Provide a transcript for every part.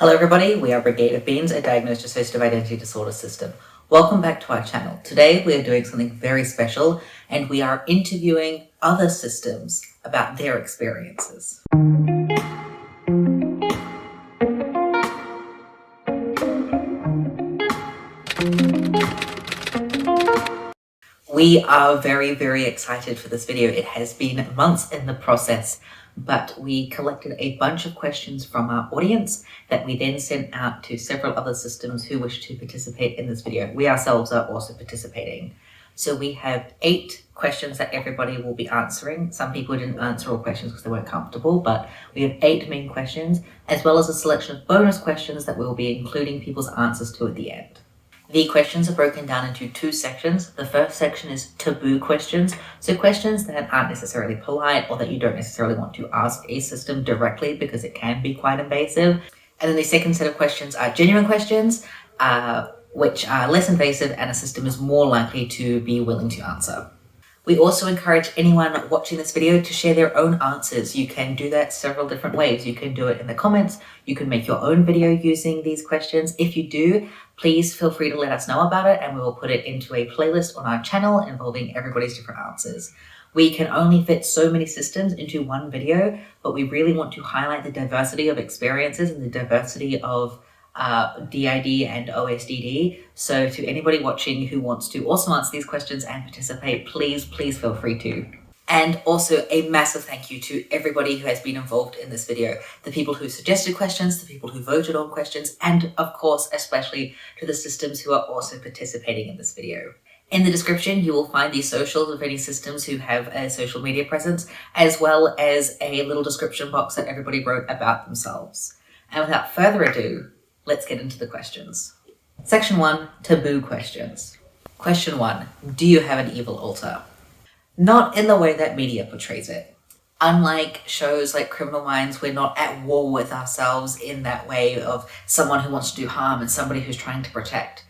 Hello everybody, we are Brigade of Beans, a diagnosed dissociative identity disorder system. Welcome back to our channel. Today we are doing something very special and we are interviewing other systems about their experiences. We are very excited for this video. It has been months in the process, but we collected a bunch of questions from our audience that we then sent out to several other systems who wish to participate in this video. We ourselves are also participating. So we have 8 questions that everybody will be answering. Some people didn't answer all questions because they weren't comfortable, but we have 8 main questions, as well as a selection of bonus questions that we will be including people's answers to at the end. The questions are broken down into 2 sections. The first section is taboo questions, so questions that aren't necessarily polite or that you don't necessarily want to ask a system directly because it can be quite invasive. And then the second set of questions are genuine questions, which are less invasive and a system is more likely to be willing to answer. We also encourage anyone watching this video to share their own answers. You can do that several different ways. You can do it in the comments. You can make your own video using these questions. If you do, please feel free to let us know about it and we will put it into a playlist on our channel involving everybody's different answers. We can only fit so many systems into one video, but we really want to highlight the diversity of experiences and the diversity of DID and OSDD. So to anybody watching who wants to also answer these questions and participate, please feel free to. And also a massive thank you to everybody who has been involved in this video. The people who suggested questions, the people who voted on questions, and of course, especially to the systems who are also participating in this video. In the description, you will find the socials of any systems who have a social media presence, as well as a little description box that everybody wrote about themselves. And without further ado, let's get into the questions. Section 1, taboo questions. Question 1, do you have an evil alter? Not in the way that media portrays it. Unlike shows like Criminal Minds, we're not at war with ourselves in that way of someone who wants to do harm and somebody who's trying to protect.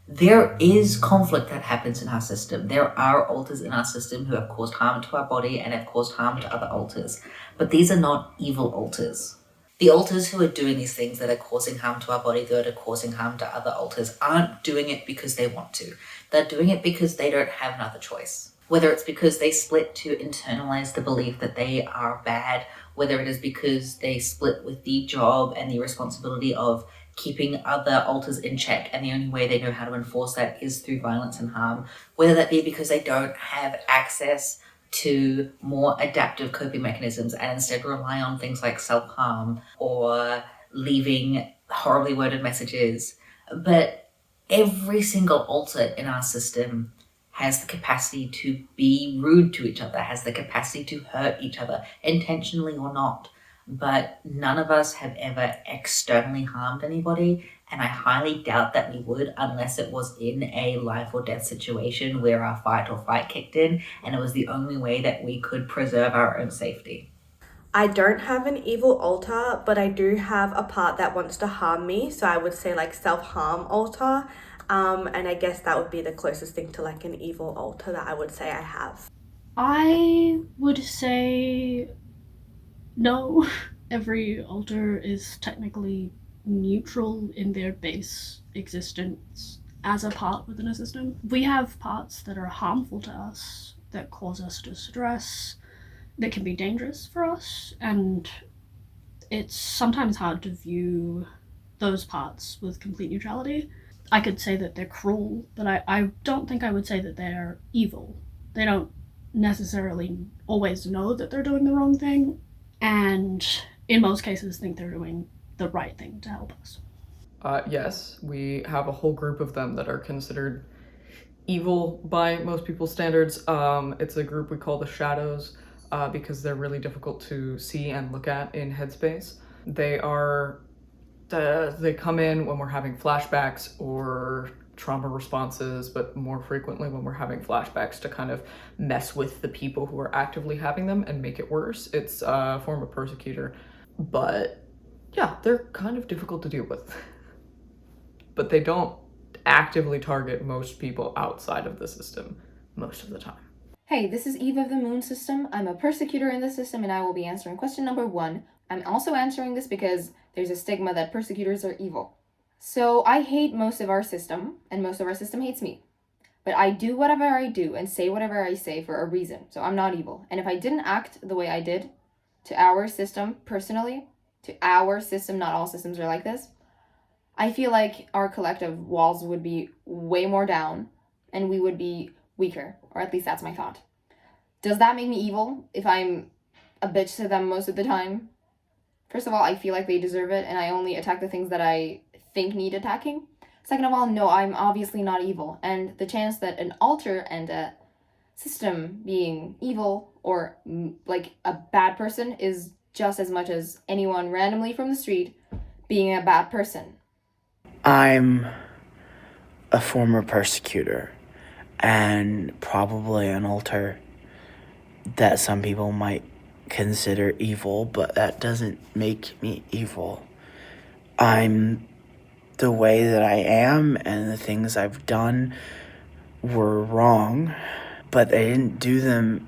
There is conflict that happens in our system. There are alters in our system who have caused harm to our body and have caused harm to other alters. But these are not evil alters. The alters who are doing these things that are causing harm to our body, that are causing harm to other alters, aren't doing it because they want to. They're doing it because they don't have another choice. Whether it's because they split to internalize the belief that they are bad, whether it is because they split with the job and the responsibility of keeping other alters in check, and the only way they know how to enforce that is through violence and harm, whether that be because they don't have access to more adaptive coping mechanisms and instead rely on things like self-harm or leaving horribly worded messages. But every single alter in our system has the capacity to be rude to each other, has the capacity to hurt each other, intentionally or not. But none of us have ever externally harmed anybody, and I highly doubt that we would unless it was in a life or death situation where our fight or flight kicked in and it was the only way that we could preserve our own safety. I don't have an evil alter, but I do have a part that wants to harm me, so I would say like self-harm alter, and I guess that would be the closest thing to like an evil alter that I would say I have. I would say no. Every alter is technically neutral in their base existence as a part within a system. We have parts that are harmful to us, that cause us distress, that can be dangerous for us, and it's sometimes hard to view those parts with complete neutrality. I could say that they're cruel, but I don't think I would say that they're evil. They don't necessarily always know that they're doing the wrong thing, and in most cases think they're doing the right thing to help us. Yes, we have a whole group of them that are considered evil by most people's standards. It's a group we call the Shadows because they're really difficult to see and look at in headspace. They come in when we're having flashbacks or trauma responses, but more frequently when we're having flashbacks to kind of mess with the people who are actively having them and make it worse. It's a form of persecutor, but yeah, they're kind of difficult to deal with. But they don't actively target most people outside of the system most of the time. Hey, this is Eve of the Moon System. I'm a persecutor in the system and I will be answering question number 1. I'm also answering this because there's a stigma that persecutors are evil. So I hate most of our system, and most of our system hates me. But I do whatever I do and say whatever I say for a reason. So I'm not evil. And if I didn't act the way I did to our system personally, to our system, not all systems are like this, I feel like our collective walls would be way more down and we would be weaker, or at least that's my thought. Does that make me evil if I'm a bitch to them most of the time? First of all, I feel like they deserve it and I only attack the things that I think need attacking. Second of all, no, I'm obviously not evil, and the chance that an altar and a system being evil or like a bad person is just as much as anyone randomly from the street being a bad person. I'm a former persecutor and probably an altar that some people might consider evil, but that doesn't make me evil. I'm the way that I am, and the things I've done were wrong, but I didn't do them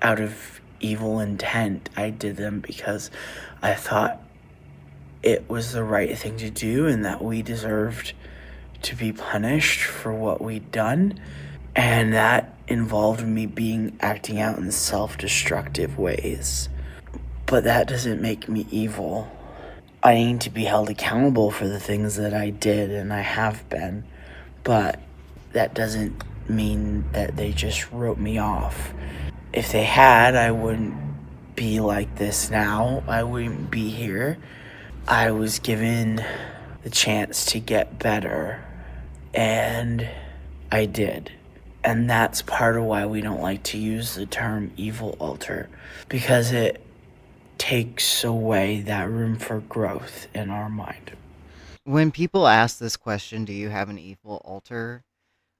out of evil intent. I did them because I thought it was the right thing to do and that we deserved to be punished for what we'd done. And that involved me acting out in self-destructive ways. But that doesn't make me evil. I need to be held accountable for the things that I did, and I have been. But that doesn't mean that they just wrote me off. If they had, I wouldn't be like this now. I wouldn't be here. I was given the chance to get better, and I did. And that's part of why we don't like to use the term evil altar, because it takes away that room for growth in our mind. When people ask this question, do you have an evil altar?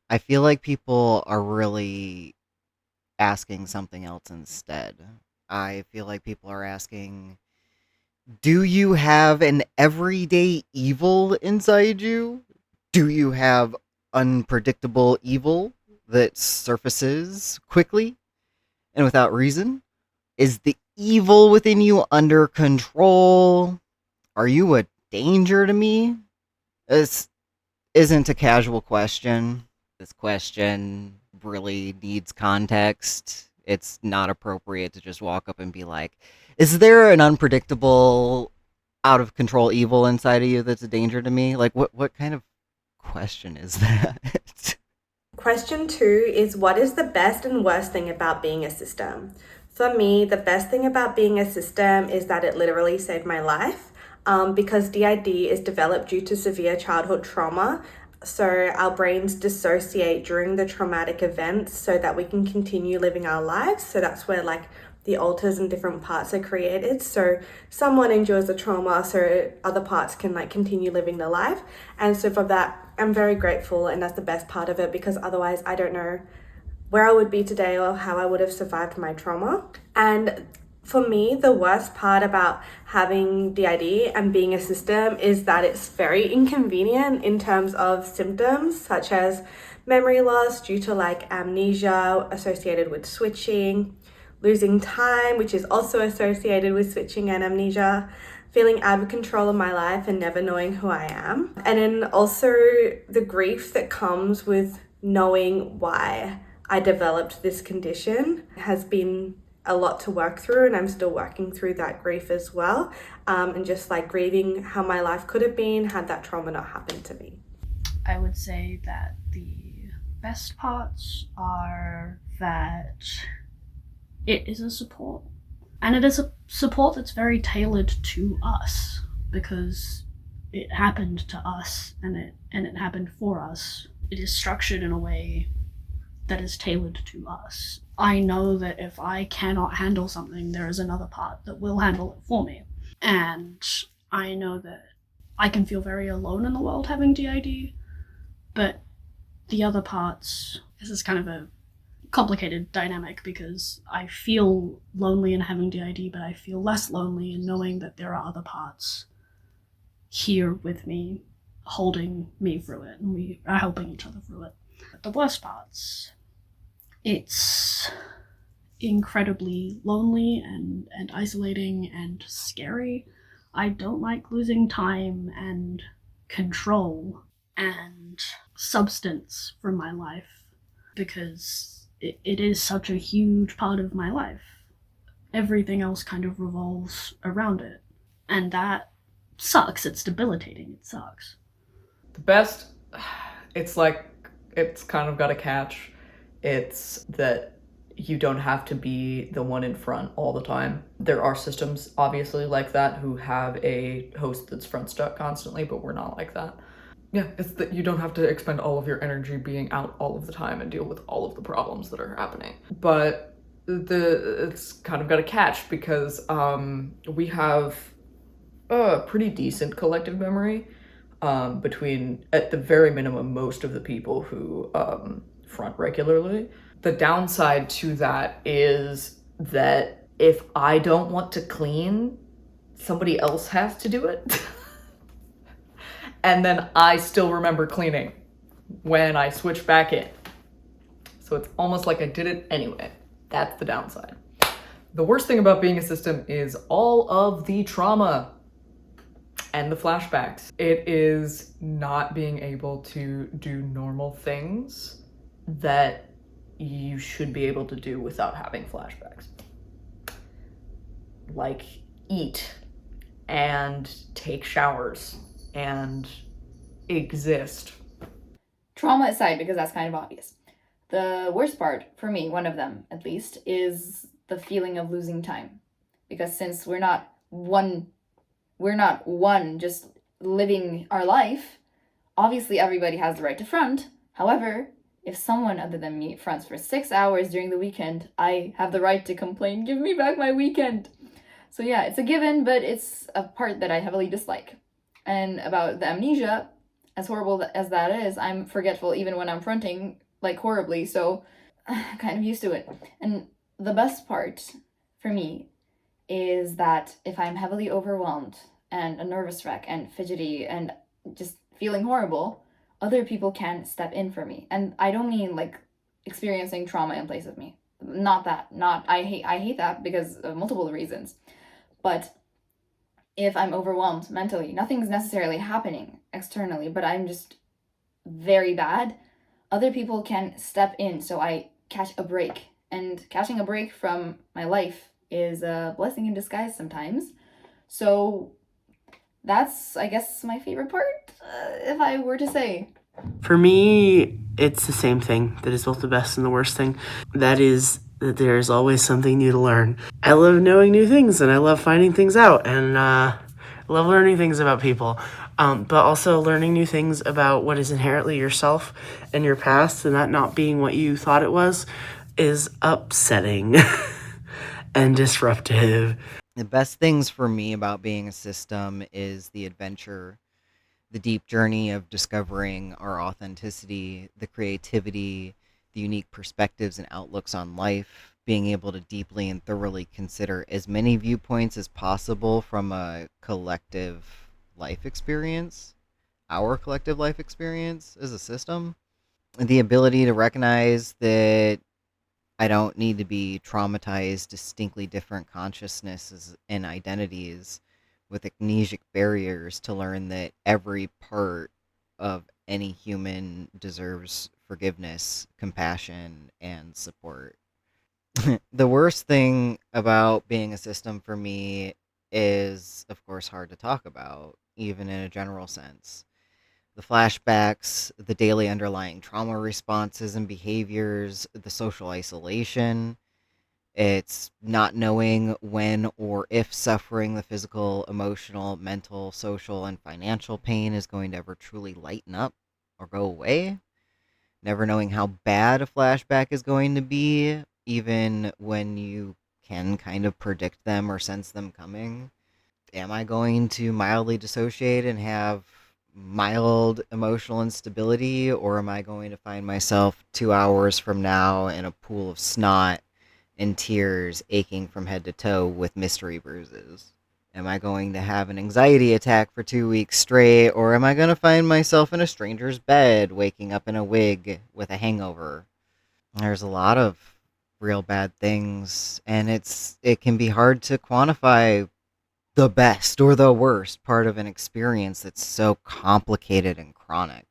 I feel like people are really asking something else instead. I feel like people are asking, do you have an everyday evil inside you? Do you have unpredictable evil that surfaces quickly and without reason? Is the evil within you under control? Are you a danger to me? This isn't a casual question. This question really needs context. It's not appropriate to just walk up and be like, is there an unpredictable, out of control evil inside of you that's a danger to me? Like, what kind of question is that? Question 2 is, what is the best and worst thing about being a system? For me, the best thing about being a system is that it literally saved my life, because DID is developed due to severe childhood trauma. So our brains dissociate during the traumatic events so that we can continue living our lives. So that's where like the alters and different parts are created. So someone endures the trauma so other parts can like continue living their life. And so for that, I'm very grateful, and that's the best part of it, because otherwise I don't know where I would be today or how I would have survived my trauma. And for me, the worst part about having DID and being a system is that it's very inconvenient in terms of symptoms such as memory loss due to like amnesia associated with switching, losing time, which is also associated with switching and amnesia, feeling out of control of my life and never knowing who I am. And then also the grief that comes with knowing why I developed this condition has been a lot to work through, and I'm still working through that grief as well, and just like grieving how my life could have been had that trauma not happened to me. I would say that the best parts are that it is a support, and it is a support that's very tailored to us, because it happened to us and it happened for us. It is structured in a way that is tailored to us. I know that if I cannot handle something, there is another part that will handle it for me. And I know that I can feel very alone in the world having DID, but the other parts, this is kind of a complicated dynamic, because I feel lonely in having DID, but I feel less lonely in knowing that there are other parts here with me, holding me through it, and we are helping each other through it. But the worst parts, it's incredibly lonely and isolating and scary. I don't like losing time and control and substance from my life because it is such a huge part of my life. Everything else kind of revolves around it. And that sucks. It's debilitating. It sucks. The best, it's like, it's kind of got a catch. It's that you don't have to be the one in front all the time. There are systems, obviously, like that who have a host that's front stuck constantly, but we're not like that. Yeah, it's that you don't have to expend all of your energy being out all of the time and deal with all of the problems that are happening. But it's kind of got a catch because we have a pretty decent collective memory between, at the very minimum, most of the people who front regularly. The downside to that is that if I don't want to clean, somebody else has to do it. And then I still remember cleaning when I switch back in. So it's almost like I did it anyway. That's the downside. The worst thing about being a system is all of the trauma and the flashbacks. It is not being able to do normal things that you should be able to do without having flashbacks. Like eat and take showers and exist. Trauma aside, because that's kind of obvious. The worst part, for me, one of them at least, is the feeling of losing time. Because since we're not one just living our life, obviously everybody has the right to front. However, if someone other than me fronts for 6 hours during the weekend, I have the right to complain, give me back my weekend. So yeah, it's a given, but it's a part that I heavily dislike. And about the amnesia, as horrible as that is, I'm forgetful even when I'm fronting, like horribly, so I'm kind of used to it. And the best part for me is that if I'm heavily overwhelmed and a nervous wreck and fidgety and just feeling horrible, other people can step in for me. And I don't mean like experiencing trauma in place of me. Not that. I hate that because of multiple reasons. But if I'm overwhelmed mentally, nothing's necessarily happening externally, but I'm just very bad, other people can step in so I catch a break. And catching a break from my life is a blessing in disguise sometimes. So that's, I guess, my favorite part, if I were to say. For me, it's the same thing that is both the best and the worst thing. That is that there's always something new to learn. I love knowing new things, and I love finding things out, and I love learning things about people, but also learning new things about what is inherently yourself and your past, and that not being what you thought it was is upsetting and disruptive. The best things for me about being a system is the adventure, the deep journey of discovering our authenticity, the creativity, the unique perspectives and outlooks on life, being able to deeply and thoroughly consider as many viewpoints as possible from a collective life experience, our collective life experience as a system. The ability to recognize that I don't need to be traumatized, distinctly different consciousnesses and identities with amnesic barriers to learn that every part of any human deserves forgiveness, compassion, and support. The worst thing about being a system for me is, of course, hard to talk about, even in a general sense. The flashbacks, the daily underlying trauma responses and behaviors, the social isolation. It's not knowing when or if suffering, the physical, emotional, mental, social, and financial pain is going to ever truly lighten up or go away. Never knowing how bad a flashback is going to be, even when you can kind of predict them or sense them coming. Am I going to mildly dissociate and have mild emotional instability, or am I going to find myself 2 hours from now in a pool of snot and tears, aching from head to toe with mystery bruises? Am I going to have an anxiety attack for 2 weeks straight, or am I going to find myself in a stranger's bed, waking up in a wig with a hangover? There's a lot of real bad things, and it can be hard to quantify the best or the worst part of an experience that's so complicated and chronic.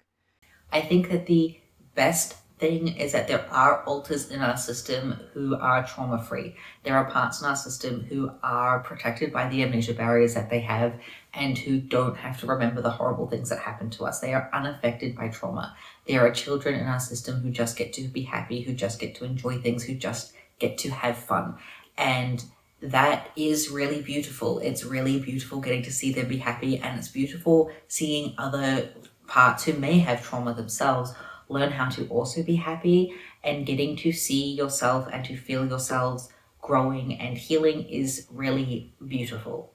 I think that the best thing is that there are alters in our system who are trauma-free. There are parts in our system who are protected by the amnesia barriers that they have and who don't have to remember the horrible things that happened to us. They are unaffected by trauma. There are children in our system who just get to be happy, who just get to enjoy things, who just get to have fun. And that is really beautiful. It's really beautiful getting to see them be happy, and it's beautiful seeing other parts who may have trauma themselves learn how to also be happy, and getting to see yourself and to feel yourselves growing and healing is really beautiful.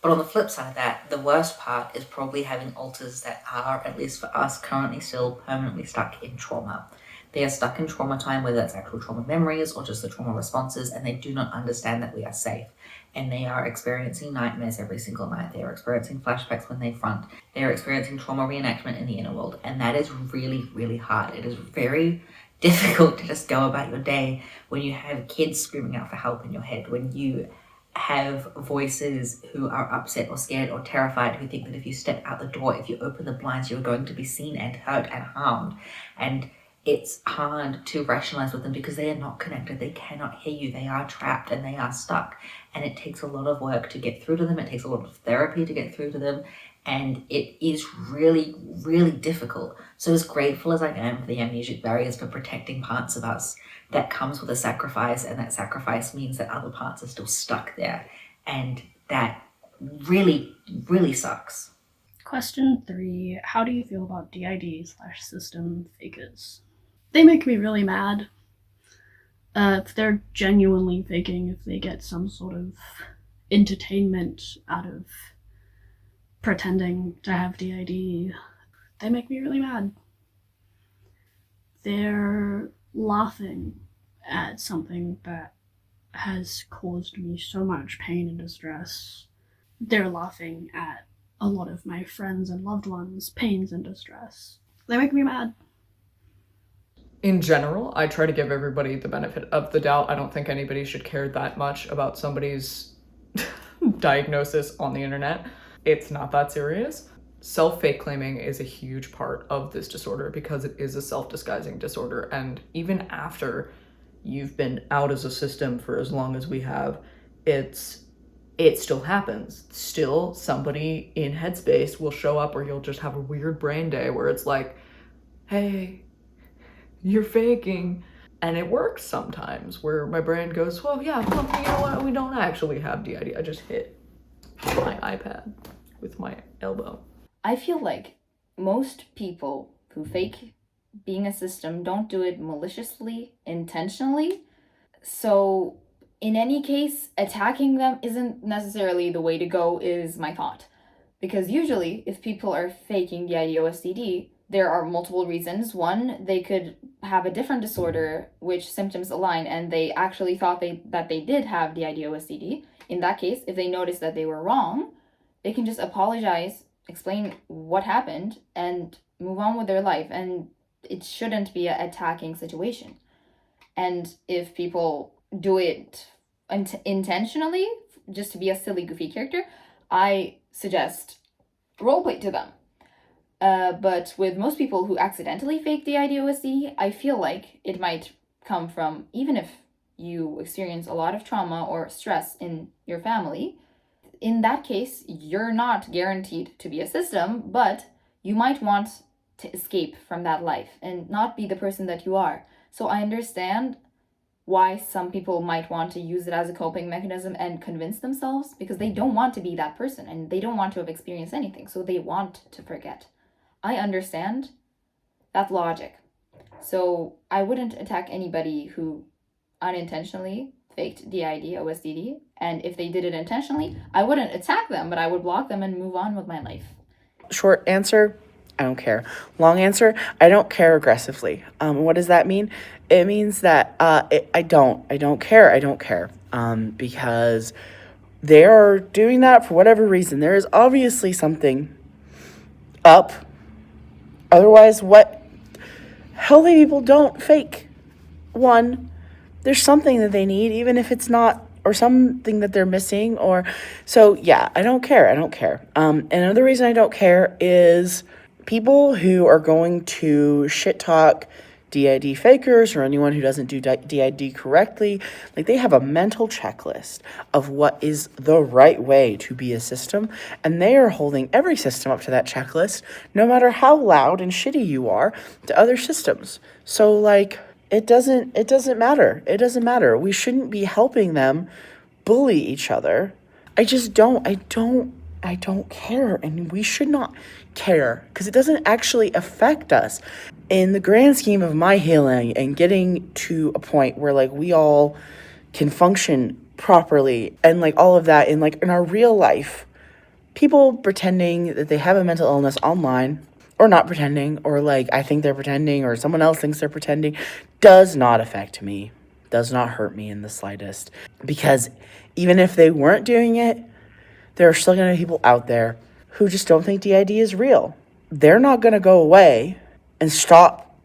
But on the flip side of that, the worst part is probably having alters that are, at least for us, currently still permanently stuck in trauma. They are stuck in trauma time, whether that's actual trauma memories or just the trauma responses, and they do not understand that we are safe. And they are experiencing nightmares every single night. They are experiencing flashbacks when they front. They are experiencing trauma reenactment in the inner world. And that is really, really hard. It is very difficult to just go about your day when you have kids screaming out for help in your head, when you have voices who are upset or scared or terrified, who think that if you step out the door, if you open the blinds, you're going to be seen and hurt and harmed. And it's hard to rationalize with them because they are not connected. They cannot hear you. They are trapped and they are stuck. And it takes a lot of work to get through to them. It takes a lot of therapy to get through to them. And it is really, really difficult. So as grateful as I am for the amnesic barriers for protecting parts of us, that comes with a sacrifice. And that sacrifice means that other parts are still stuck there. And that really, really sucks. Question 3. How do you feel about DID/system fakers? They make me really mad. If they're genuinely faking, if they get some sort of entertainment out of pretending to have DID, they make me really mad. They're laughing at something that has caused me so much pain and distress. They're laughing at a lot of my friends and loved ones' pains and distress. They make me mad. In general, I try to give everybody the benefit of the doubt. I don't think anybody should care that much about somebody's diagnosis on the internet. It's not that serious. Self-fake claiming is a huge part of this disorder because it is a self-disguising disorder. And even after you've been out as a system for as long as we have, it still happens. Still, somebody in Headspace will show up, or you'll just have a weird brain day where it's like, hey, you're faking. And it works sometimes where my brain goes, well, yeah, well, you know what? We don't actually have DID. I just hit my iPad with my elbow. I feel like most people who fake being a system don't do it maliciously, intentionally. So in any case, attacking them isn't necessarily the way to go, is my thought. Because usually, if people are faking DID OSDD, there are multiple reasons. One, they could have a different disorder which symptoms align and they actually thought that they did have DID OSDD. In that case, if they notice that they were wrong, they can just apologize, explain what happened, and move on with their life. And it shouldn't be an attacking situation. And if people do it intentionally, just to be a silly, goofy character, I suggest roleplay to them. But with most people who accidentally fake DID OSDD, I feel like it might come from, even if you experience a lot of trauma or stress in your family, in that case, you're not guaranteed to be a system, but you might want to escape from that life and not be the person that you are. So I understand why some people might want to use it as a coping mechanism and convince themselves, because they don't want to be that person and they don't want to have experienced anything, so they want to forget. I understand that logic. So I wouldn't attack anybody who unintentionally faked DID OSDD, and if they did it intentionally, I wouldn't attack them, but I would block them and move on with my life. Short answer, I don't care. Long answer, I don't care aggressively. What does that mean? It means that I don't care. Because they are doing that for whatever reason. There is obviously something up. Otherwise, what healthy people don't fake. One, there's something that they need, even if it's not or something that they're missing. Or so yeah, I don't care. And another reason I don't care is people who are going to shit talk DID fakers or anyone who doesn't do DID correctly. Like, they have a mental checklist of what is the right way to be a system, and they are holding every system up to that checklist, no matter how loud and shitty you are to other systems. So like, it doesn't matter. It doesn't matter. We shouldn't be helping them bully each other. I don't care, and we should not care, because it doesn't actually affect us. In the grand scheme of my healing and getting to a point where like we all can function properly and like all of that in like in our real life, people pretending that they have a mental illness online, or not pretending, or like I think they're pretending, or someone else thinks they're pretending, does not affect me, does not hurt me in the slightest. Because even if they weren't doing it, there are still going to be people out there who just don't think DID is real. They're not going to go away and stop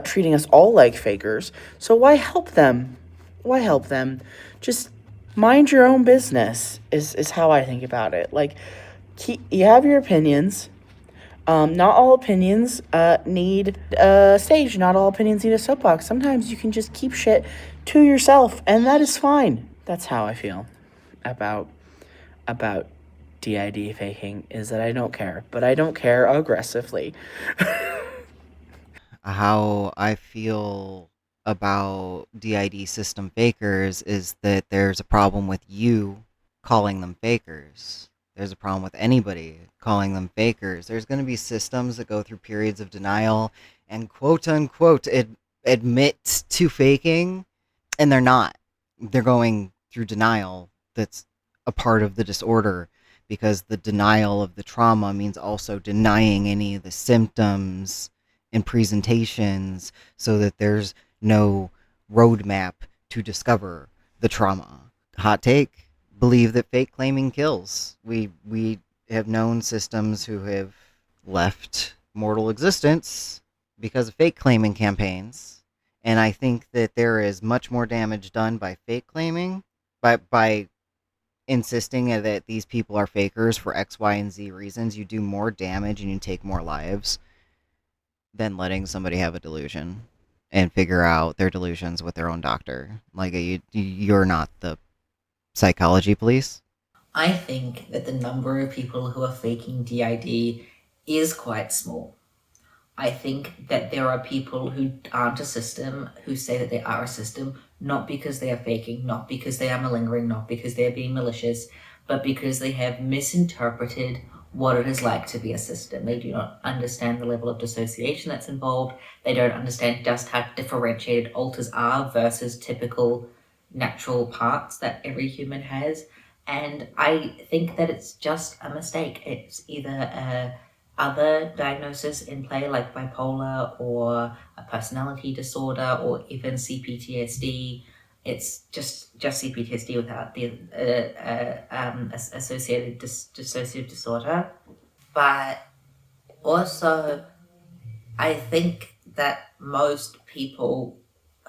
treating us all like fakers. So why help them? Why help them? Just mind your own business is how I think about it. Like, you have your opinions. Not all opinions need a stage. Not all opinions need a soapbox. Sometimes you can just keep shit to yourself, and that is fine. That's how I feel about DID faking, is that I don't care, but I don't care aggressively. How I feel about DID system fakers is that there's a problem with you calling them fakers. There's a problem with anybody calling them fakers. There's going to be systems that go through periods of denial and quote unquote admit to faking, and they're not. They're going through denial that's a part of the disorder, because the denial of the trauma means also denying any of the symptoms and presentations, so that there's no roadmap to discover the trauma. Hot take: believe that fake claiming kills. We have known systems who have left mortal existence because of fake claiming campaigns, and I think that there is much more damage done by fake claiming, by insisting that these people are fakers for X, Y, and Z reasons. You do more damage and you take more lives than letting somebody have a delusion and figure out their delusions with their own doctor. Like, you're not the psychology police. I think that the number of people who are faking DID is quite small. I think that there are people who aren't a system, who say that they are a system, not because they are faking, not because they are malingering, not because they are being malicious, but because they have misinterpreted what it is like to be a system. They do not understand the level of dissociation that's involved. They don't understand just how differentiated alters are versus typical natural parts that every human has. And I think that it's just a mistake. It's either other diagnosis in play, like bipolar or a personality disorder, or even CPTSD. It's just CPTSD without the associated dissociative disorder. But also, I think that most people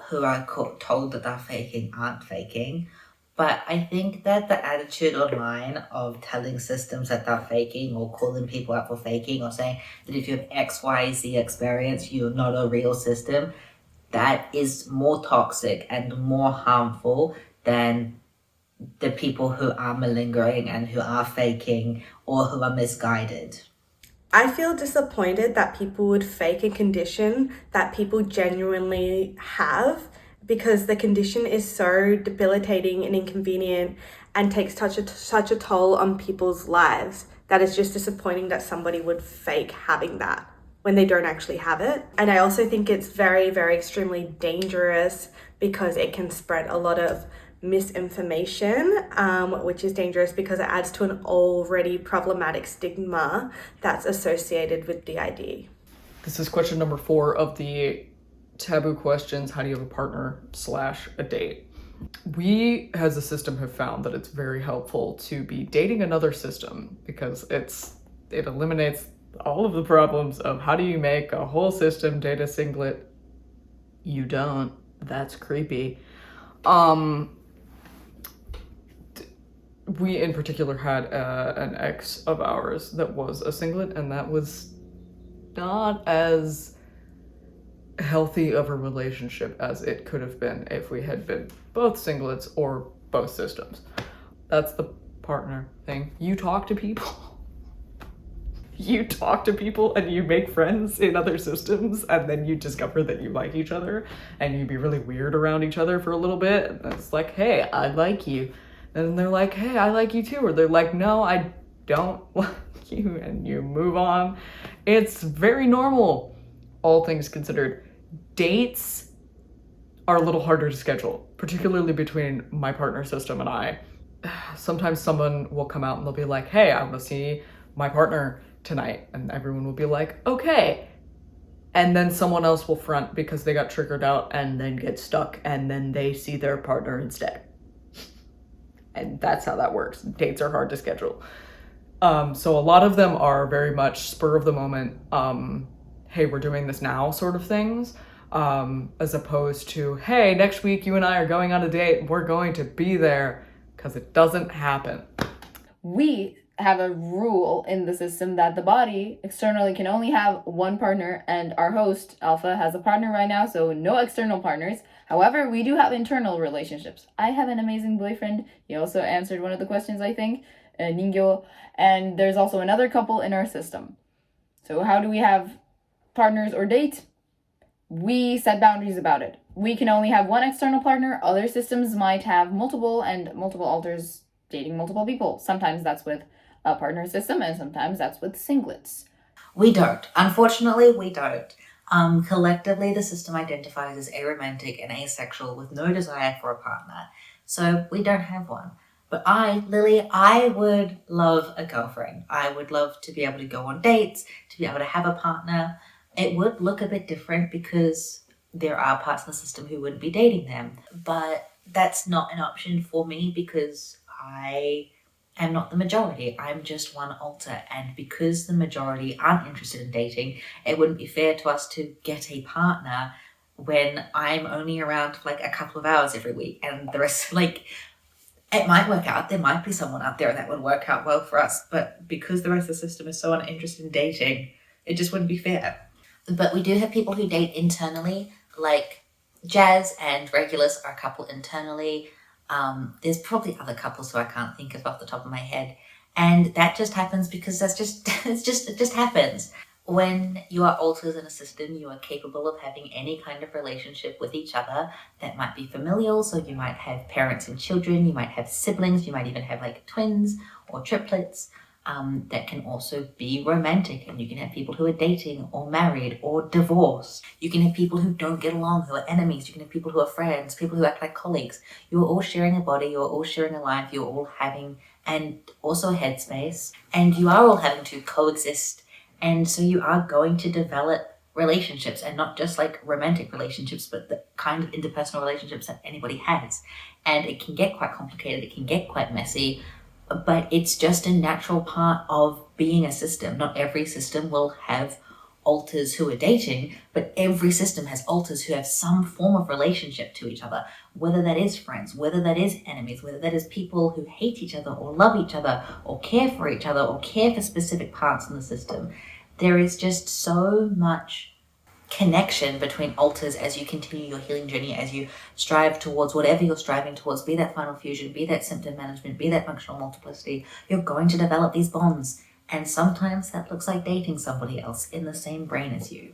who are told that they're faking aren't faking. But I think that the attitude online of telling systems that they're faking, or calling people out for faking, or saying that if you have XYZ experience, you're not a real system, that is more toxic and more harmful than the people who are malingering and who are faking or who are misguided. I feel disappointed that people would fake a condition that people genuinely have, because the condition is so debilitating and inconvenient and takes such a toll on people's lives, that it's just disappointing that somebody would fake having that when they don't actually have it. And I also think it's very, very extremely dangerous, because it can spread a lot of misinformation, which is dangerous because it adds to an already problematic stigma that's associated with DID. This is question number 4 of the taboo questions. How do you have a partner / a date? We as a system have found that it's very helpful to be dating another system, because it eliminates all of the problems of how do you make a whole system date a singlet. You don't. That's creepy. we in particular had an ex of ours that was a singlet, and that was not as healthy of a relationship as it could have been if we had been both singlets or both systems. That's the partner thing. You talk to people. You talk to people and you make friends in other systems, and then you discover that you like each other, and you be really weird around each other for a little bit, and it's like, hey, I like you. And they're like, hey, I like you too. Or they're like, no, I don't like you, and you move on. It's very normal, all things considered. Dates are a little harder to schedule, particularly between my partner system and I. Sometimes someone will come out and they'll be like, hey, I want to see my partner tonight, and everyone will be like, okay. And then someone else will front because they got triggered out and then get stuck, and then they see their partner instead. And that's how that works. Dates are hard to schedule. So a lot of them are very much spur of the moment, hey, we're doing this now sort of things, as opposed to, hey, next week you and I are going on a date, we're going to be there, because it doesn't happen. We have a rule in the system that the body externally can only have one partner, and our host, Alpha, has a partner right now, so no external partners. However, we do have internal relationships. I have an amazing boyfriend. He also answered one of the questions, I think, Ningyo, and there's also another couple in our system. So how do we have partners or date? We set boundaries about it. We can only have one external partner. Other systems might have multiple, and multiple alters dating multiple people. Sometimes that's with a partner system, and sometimes that's with singlets. We don't. Unfortunately, we don't. Collectively, the system identifies as aromantic and asexual with no desire for a partner. So we don't have one. But Lily, I would love a girlfriend. I would love to be able to go on dates, to be able to have a partner. It would look a bit different because there are parts of the system who wouldn't be dating them. But that's not an option for me because I am not the majority. I'm just one alter. And because the majority aren't interested in dating, it wouldn't be fair to us to get a partner when I'm only around for like a couple of hours every week. And the rest, like, it might work out. There might be someone out there that would work out well for us. But because the rest of the system is so uninterested in dating, it just wouldn't be fair. But we do have people who date internally, like Jazz and Regulus are a couple internally. There's probably other couples who I can't think of off the top of my head. And that just happens because it just happens. When you are alters in a system, you are capable of having any kind of relationship with each other that might be familial. So you might have parents and children, you might have siblings, you might even have like twins or triplets. That can also be romantic, and you can have people who are dating or married or divorced. You can have people who don't get along, who are enemies. You can have people who are friends, people who act like colleagues. You are all sharing a body, you are all sharing a life, you're all having, and also a headspace, and you are all having to coexist. And so you are going to develop relationships, and not just like romantic relationships, but the kind of interpersonal relationships that anybody has. And it can get quite complicated, it can get quite messy, but it's just a natural part of being a system. Not every system will have alters who are dating, but every system has alters who have some form of relationship to each other, whether that is friends, whether that is enemies, whether that is people who hate each other or love each other or care for each other or care for specific parts in the system. There is just so much connection between alters as you continue your healing journey, as you strive towards whatever you're striving towards, be that final fusion, be that symptom management, be that functional multiplicity. You're going to develop these bonds, and sometimes that looks like dating somebody else in the same brain as you.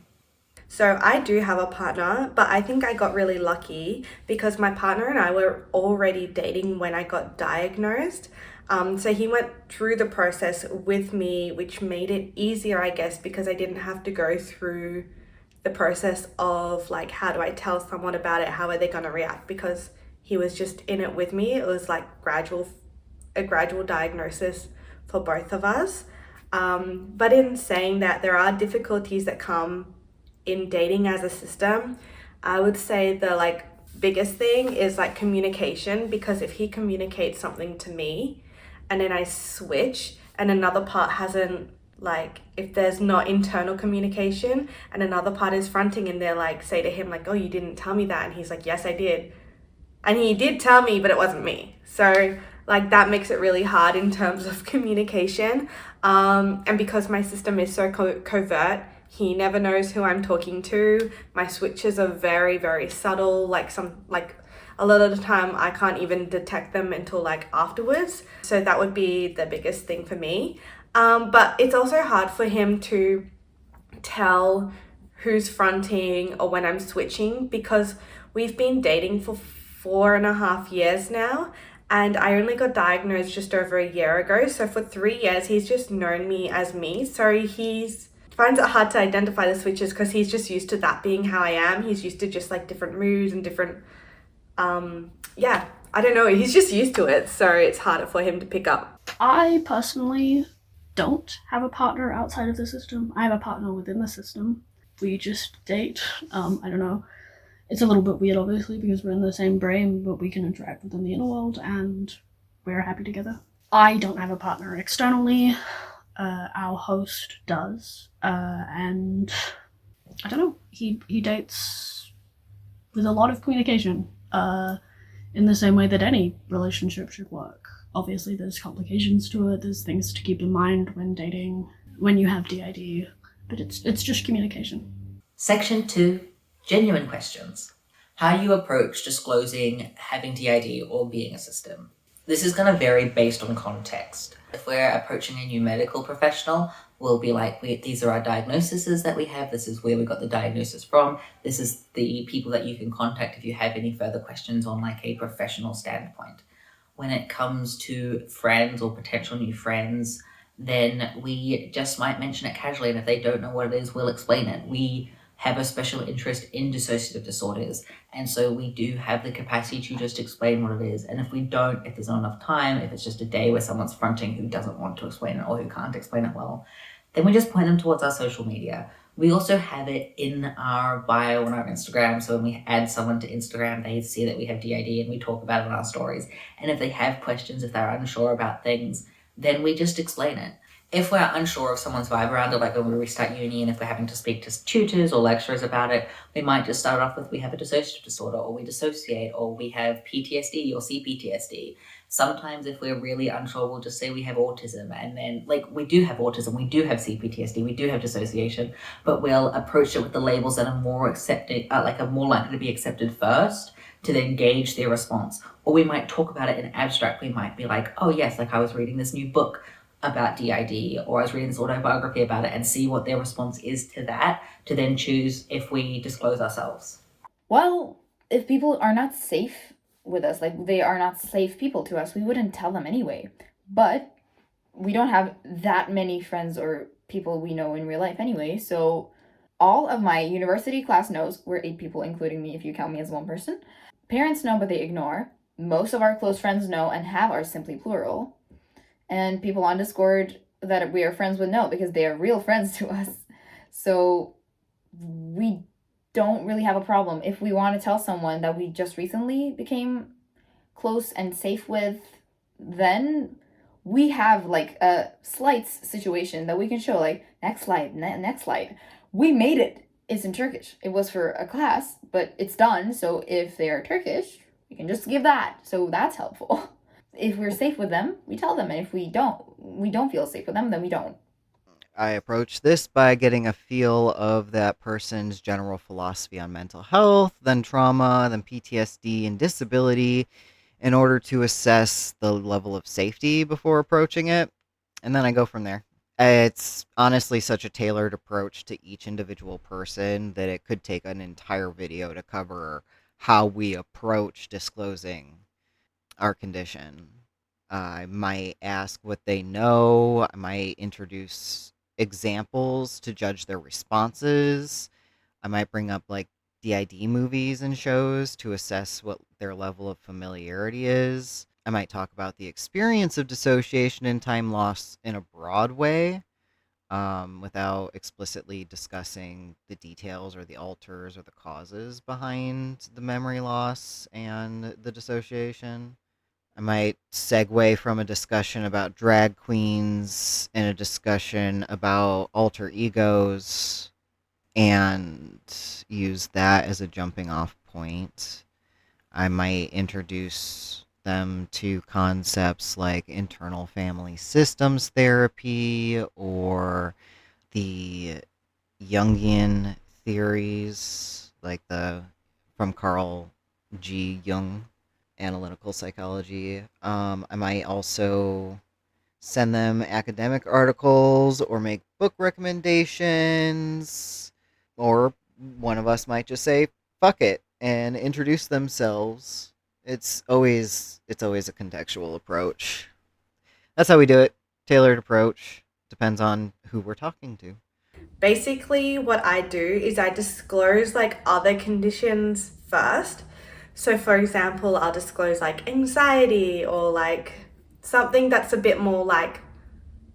So I do have a partner, but I think I got really lucky because my partner and I were already dating when I got diagnosed. So he went through the process with me, which made it easier, I guess, because I didn't have to go through the process of like, how do I tell someone about it? How are they going to react? Because he was just in it with me. It was like a gradual diagnosis for both of us. But in saying that, there are difficulties that come in dating as a system. I would say the like biggest thing is like communication, because if he communicates something to me and then I switch and another part hasn't, like if there's not internal communication and another part is fronting and they're like, say to him like, oh, you didn't tell me that, and he's like, yes, I did, and he did tell me, but it wasn't me. So Like that makes it really hard in terms of communication. And because my system is so covert, he never knows who I'm talking to. My switches are very, very subtle. Like a lot of the time I can't even detect them until like afterwards. So that would be the biggest thing for me. But it's also hard for him to tell who's fronting or when I'm switching, because we've been dating for 4.5 years now, and I only got diagnosed just over a year ago. So for 3 years, he's just known me as me. So he's finds it hard to identify the switches because he's just used to that being how I am. He's used to just like different moods and different, yeah, I don't know. He's just used to it. So it's harder for him to pick up. I personally don't have a partner outside of the system. I have a partner within the system. We just date. I don't know. It's a little bit weird, obviously, because we're in the same brain, but we can interact within the inner world, and we're happy together. I don't have a partner externally. Our host does, and I don't know. He dates with a lot of communication, in the same way that any relationship should work. Obviously, there's complications to it. There's things to keep in mind when dating, when you have DID, but it's just communication. Section 2, genuine questions. How you approach disclosing having DID or being a system. This is going to vary based on context. If we're approaching a new medical professional, we'll be like, these are our diagnoses that we have. This is where we got the diagnosis from. This is the people that you can contact if you have any further questions on like a professional standpoint. When it comes to friends or potential new friends, then we just might mention it casually, and if they don't know what it is, we'll explain it. We have a special interest in dissociative disorders, and so we do have the capacity to just explain what it is. And if we don't, if there's not enough time, if it's just a day where someone's fronting who doesn't want to explain it or who can't explain it well, then we just point them towards our social media. We also have it in our bio on our Instagram, so when we add someone to Instagram, they see that we have DID and we talk about it in our stories. And if they have questions, if they're unsure about things, then we just explain it. If we're unsure of someone's vibe around it, like when we restart uni and if we're having to speak to tutors or lecturers about it, we might just start off with we have a dissociative disorder, or we dissociate, or we have PTSD or CPTSD. Sometimes if we're really unsure, we'll just say we have autism, and then like we do have autism, we do have CPTSD, we do have dissociation, but we'll approach it with the labels that are more accepted, are more likely to be accepted first, to then gauge their response. Or we might talk about it in abstract. We might be like, oh yes, like I was reading this new book about DID, or I was reading this autobiography about it, and see what their response is to that, to then choose if we disclose ourselves. Well, if people are not safe with us, like they are not safe people to us, we wouldn't tell them anyway. But we don't have that many friends or people we know in real life anyway, so all of my university class knows. We're 8 people, including me if you count me as one person. Parents know, but they ignore. Most of our close friends know and have are simply plural. And people on Discord that we are friends with know, because they are real friends to us. So we don't really have a problem. If we want to tell someone that we just recently became close and safe with, then we have like a slides situation that we can show, like next slide, next slide. We made it. It's in Turkish. It was for a class, but it's done. So if they are Turkish, we can just give that. So that's helpful. If we're safe with them, we tell them. And if we don't feel safe with them, then we don't. I approach this by getting a feel of that person's general philosophy on mental health, then trauma, then PTSD and disability, in order to assess the level of safety before approaching it. And then I go from there. It's honestly such a tailored approach to each individual person that it could take an entire video to cover how we approach disclosing our condition. I might ask what they know. I might introduce examples to judge their responses. I might bring up like DID movies and shows to assess what their level of familiarity is. I might talk about the experience of dissociation and time loss in a broad way, without explicitly discussing the details or the alters or the causes behind the memory loss and the dissociation. I might segue from a discussion about drag queens and a discussion about alter egos and use that as a jumping off point. I might introduce them to concepts like internal family systems therapy or the Jungian theories, like the from Carl G. Jung, analytical psychology. I might also send them academic articles or make book recommendations, or one of us might just say fuck it and introduce themselves. It's always a contextual approach. That's how we do it. Tailored approach. Depends on who we're talking to. Basically, what I do is I disclose like other conditions first. So, for example, I'll disclose like anxiety or like something that's a bit more like,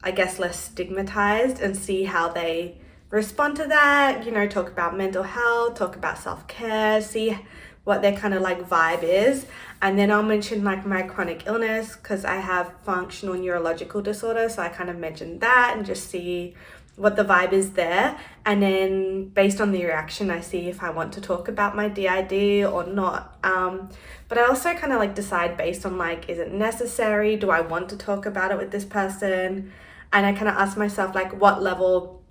I guess, less stigmatized, and see how they respond to that. You know, talk about mental health, talk about self-care, see what their kind of like vibe is. And then I'll mention like my chronic illness because I have functional neurological disorder. So I kind of mention that and just see what the vibe is there. And then based on the reaction, I see if I want to talk about my DID or not. But I also kind of like decide based on like, is it necessary? Do I want to talk about it with this person? And I kind of ask myself like, what level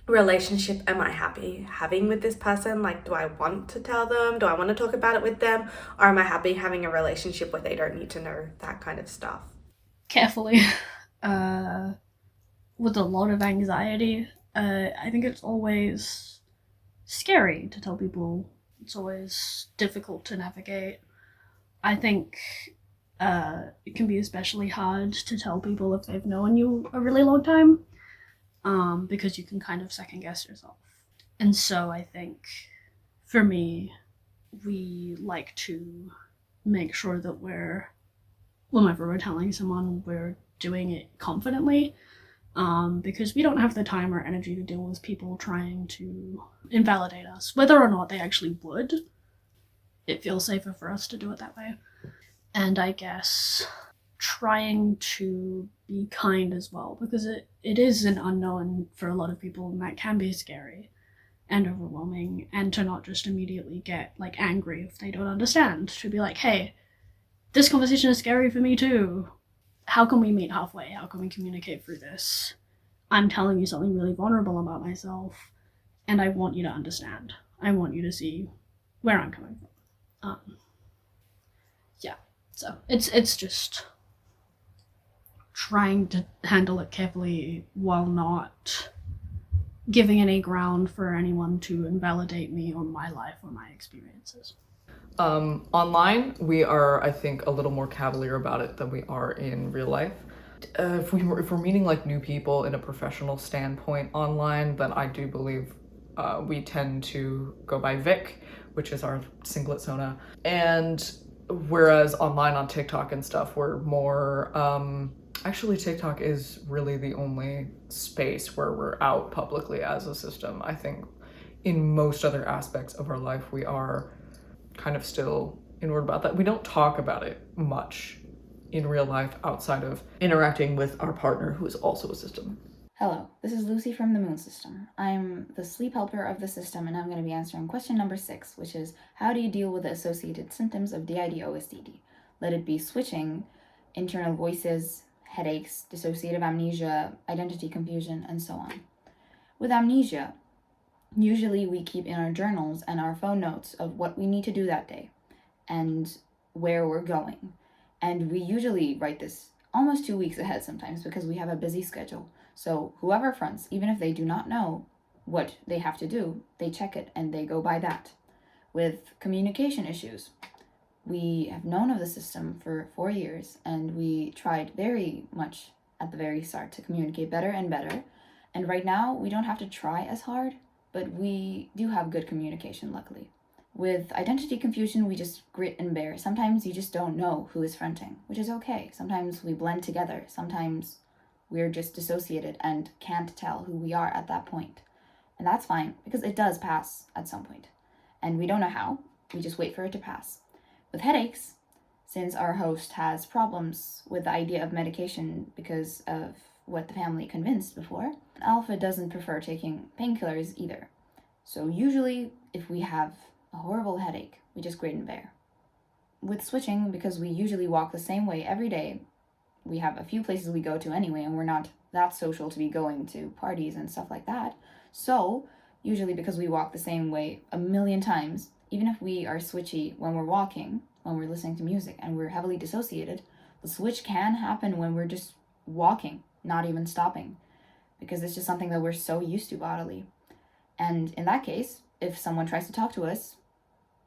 relationship am I happy having with this person? Like, do I want to tell them? Do I want to talk about it with them? Or am I happy having a relationship where they don't need to know that kind of stuff? Carefully. With a lot of anxiety, I think it's always scary to tell people. It's always difficult to navigate. I think it can be especially hard to tell people if they've known you a really long time, because you can kind of second guess yourself. And so I think for me, we like to make sure that whenever we're telling someone, we're doing it confidently, because we don't have the time or energy to deal with people trying to invalidate us. Whether or not they actually would, it feels safer for us to do it that way. And I guess trying to be kind as well, because it is an unknown for a lot of people, and that can be scary and overwhelming. And to not just immediately get like angry if they don't understand, to be like, hey, this conversation is scary for me too. How can we meet halfway? How can we communicate through this? I'm telling you something really vulnerable about myself, and I want you to understand. I want you to see where I'm coming from. Yeah, so it's just trying to handle it carefully while not giving any ground for anyone to invalidate me or my life or my experiences. Online, we are, I think, a little more cavalier about it than we are in real life. If we're meeting like new people in a professional standpoint online, then I do believe we tend to go by Vic, which is our singlet sona. And whereas online on TikTok and stuff, we're more, actually TikTok is really the only space where we're out publicly as a system. I think in most other aspects of our life, we are kind of still inward about that. We don't talk about it much in real life outside of interacting with our partner who is also a system. Hello, this is Lucy from the Moon System. I'm the sleep helper of the system, and I'm going to be answering question number 6, which is, how do you deal with the associated symptoms of DID OSDD? Let it be switching, internal voices, headaches, dissociative amnesia, identity confusion, and so on. With amnesia, usually we keep in our journals and our phone notes of what we need to do that day and where we're going. And we usually write this almost 2 weeks ahead sometimes because we have a busy schedule. So whoever fronts, even if they do not know what they have to do, they check it and they go by that. With communication issues, we have known of the system for 4 years, and we tried very much at the very start to communicate better and better. And right now, we don't have to try as hard, but we do have good communication, luckily. With identity confusion, we just grit and bear. Sometimes you just don't know who is fronting, which is okay. Sometimes we blend together. Sometimes we're just dissociated and can't tell who we are at that point. And that's fine, because it does pass at some point. And we don't know how. We just wait for it to pass. With headaches, since our host has problems with the idea of medication because of what the family convinced before, Alpha doesn't prefer taking painkillers either. So usually, if we have a horrible headache, we just grit and bear. with switching, because we usually walk the same way every day, we have a few places we go to anyway, and we're not that social to be going to parties and stuff like that. So, usually because we walk the same way a million times, even if we are switchy when we're walking, when we're listening to music, and we're heavily dissociated, the switch can happen when we're just walking, not even stopping, because it's just something that we're so used to bodily. And in that case, if someone tries to talk to us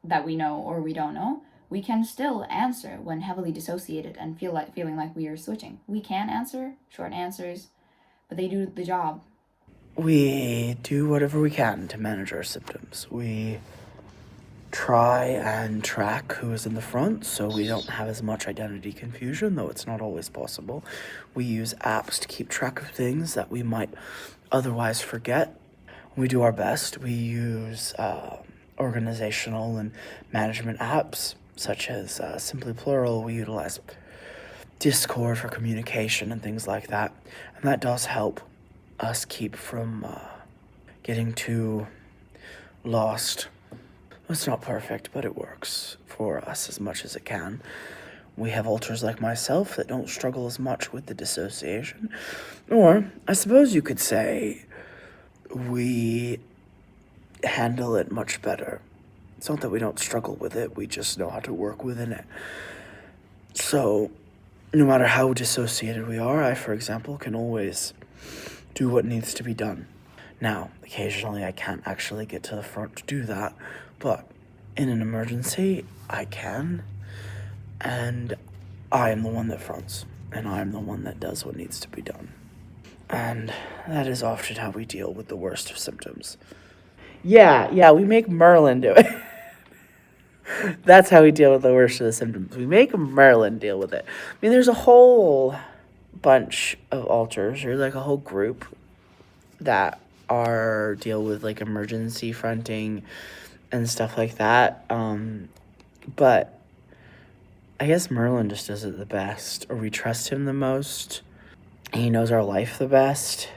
that we know or we don't know, we can still answer when heavily dissociated and feeling like we are switching. We can answer short answers, but they do the job. We do whatever we can to manage our symptoms. We try and track who is in the front so we don't have as much identity confusion, though it's not always possible. We use apps to keep track of things that we might otherwise forget. We do our best. We use organizational and management apps such as Simply Plural. We utilize Discord for communication and things like that, and that does help us keep from getting too lost. It's not perfect, but it works for us as much as it can. We have alters like myself that don't struggle as much with the dissociation. Or, I suppose you could say, we handle it much better. It's not that we don't struggle with it, we just know how to work within it. So, no matter how dissociated we are, I, for example, can always do what needs to be done. Now, occasionally I can't actually get to the front to do that, but in an emergency, I can, and I am the one that fronts, and I am the one that does what needs to be done. And that is often how we deal with the worst of symptoms. Yeah, we make Merlin do it. That's how we deal with the worst of the symptoms. We make Merlin deal with it. I mean, there's a whole bunch of alters, or like a whole group that are deal with like emergency fronting and stuff like that. But I guess Merlin just does it the best, or we trust him the most. He knows our life the best.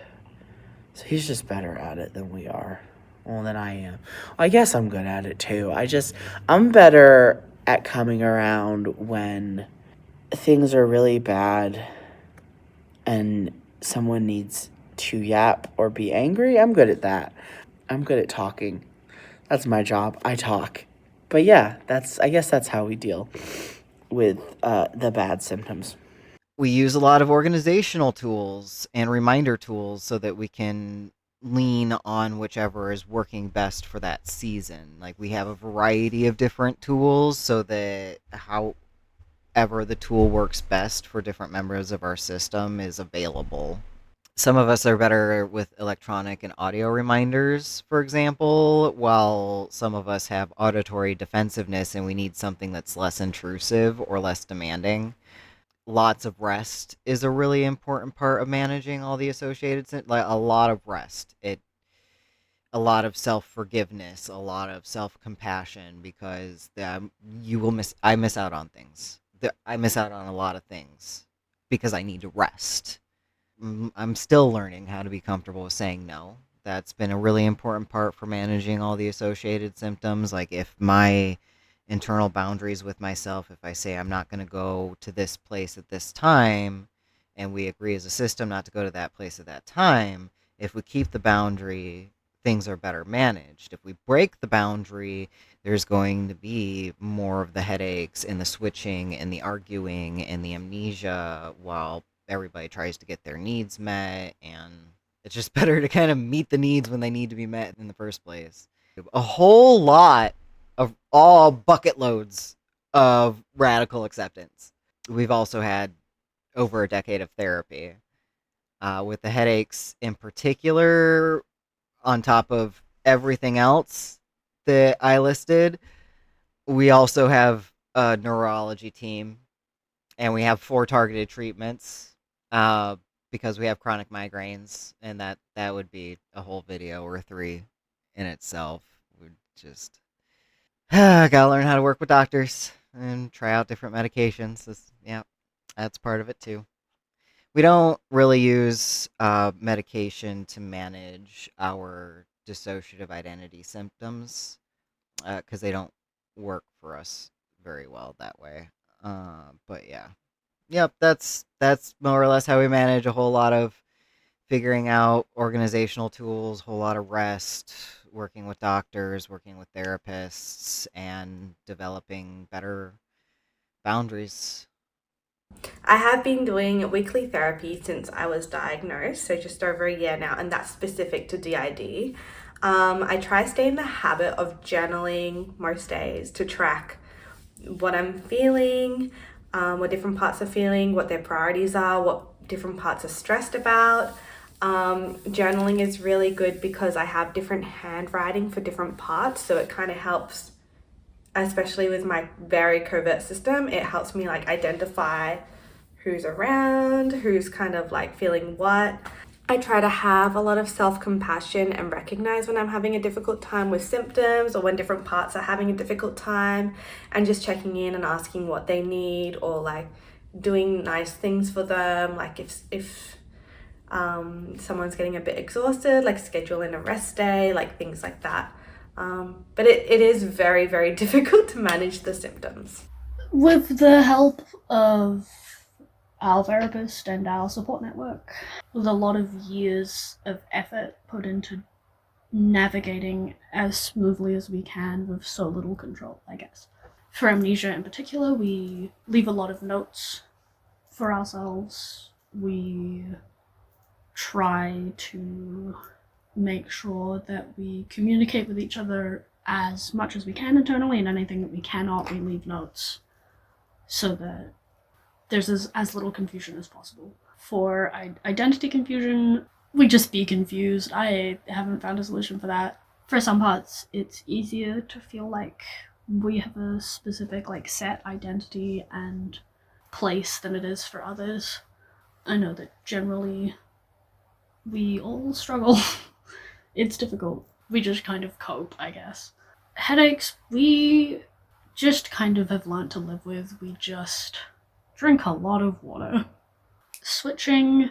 So he's just better at it than we are. Well, than I am. I guess I'm good at it too. I'm better at coming around when things are really bad and someone needs to yap or be angry. I'm good at that. I'm good at talking. That's my job. I talk. But yeah, I guess that's how we deal with the bad symptoms. We use a lot of organizational tools and reminder tools so that we can lean on whichever is working best for that season. Like, we have a variety of different tools so that however the tool works best for different members of our system is available. Some of us are better with electronic and audio reminders, for example, while some of us have auditory defensiveness and we need something that's less intrusive or less demanding. Lots of rest is a really important part of managing all the associated, like a lot of rest. A lot of self-forgiveness, a lot of self-compassion, because I miss out on things. I miss out on a lot of things because I need to rest. I'm still learning how to be comfortable with saying no. That's been a really important part for managing all the associated symptoms. Like, if my internal boundaries with myself, if I say I'm not going to go to this place at this time, and we agree as a system not to go to that place at that time, if we keep the boundary, things are better managed. If we break the boundary, there's going to be more of the headaches and the switching and the arguing and the amnesia while everybody tries to get their needs met, and it's just better to kind of meet the needs when they need to be met in the first place. A whole lot of all bucket loads of radical acceptance. We've also had over a decade of therapy, with the headaches in particular, on top of everything else that I listed. We also have a neurology team, and we have 4 targeted treatments, because we have chronic migraines, and that would be a whole video or 3 in itself. We just gotta learn how to work with doctors and try out different medications. Yeah, that's part of it too. We don't really use medication to manage our dissociative identity symptoms, because they don't work for us very well that way. But yeah. Yep, that's more or less how we manage a whole lot of figuring out organizational tools, whole lot of rest, working with doctors, working with therapists, and developing better boundaries. I have been doing weekly therapy since I was diagnosed, so just over a year now, and that's specific to DID. I try to stay in the habit of journaling most days to track what I'm feeling, what different parts are feeling, what their priorities are, what different parts are stressed about. Journaling is really good because I have different handwriting for different parts, so it kind of helps, especially with my very covert system, it helps me like identify who's around, who's kind of like feeling what. I try to have a lot of self-compassion and recognize when I'm having a difficult time with symptoms or when different parts are having a difficult time, and just checking in and asking what they need, or like doing nice things for them. Like if someone's getting a bit exhausted, like scheduling a rest day, like things like that. But it is very, very difficult to manage the symptoms. With the help of our therapist and our support network, with a lot of years of effort put into navigating as smoothly as we can with so little control, I guess. For amnesia in particular, we leave a lot of notes for ourselves. We try to make sure that we communicate with each other as much as we can internally, and anything that we cannot, we leave notes so that there's as little confusion as possible. For identity confusion, we just be confused. I haven't found a solution for that. For some parts, it's easier to feel like we have a specific like set identity and place than it is for others. I know that generally we all struggle. It's difficult. We just kind of cope, I guess. Headaches, we just kind of have learned to live with. We just drink a lot of water. Switching,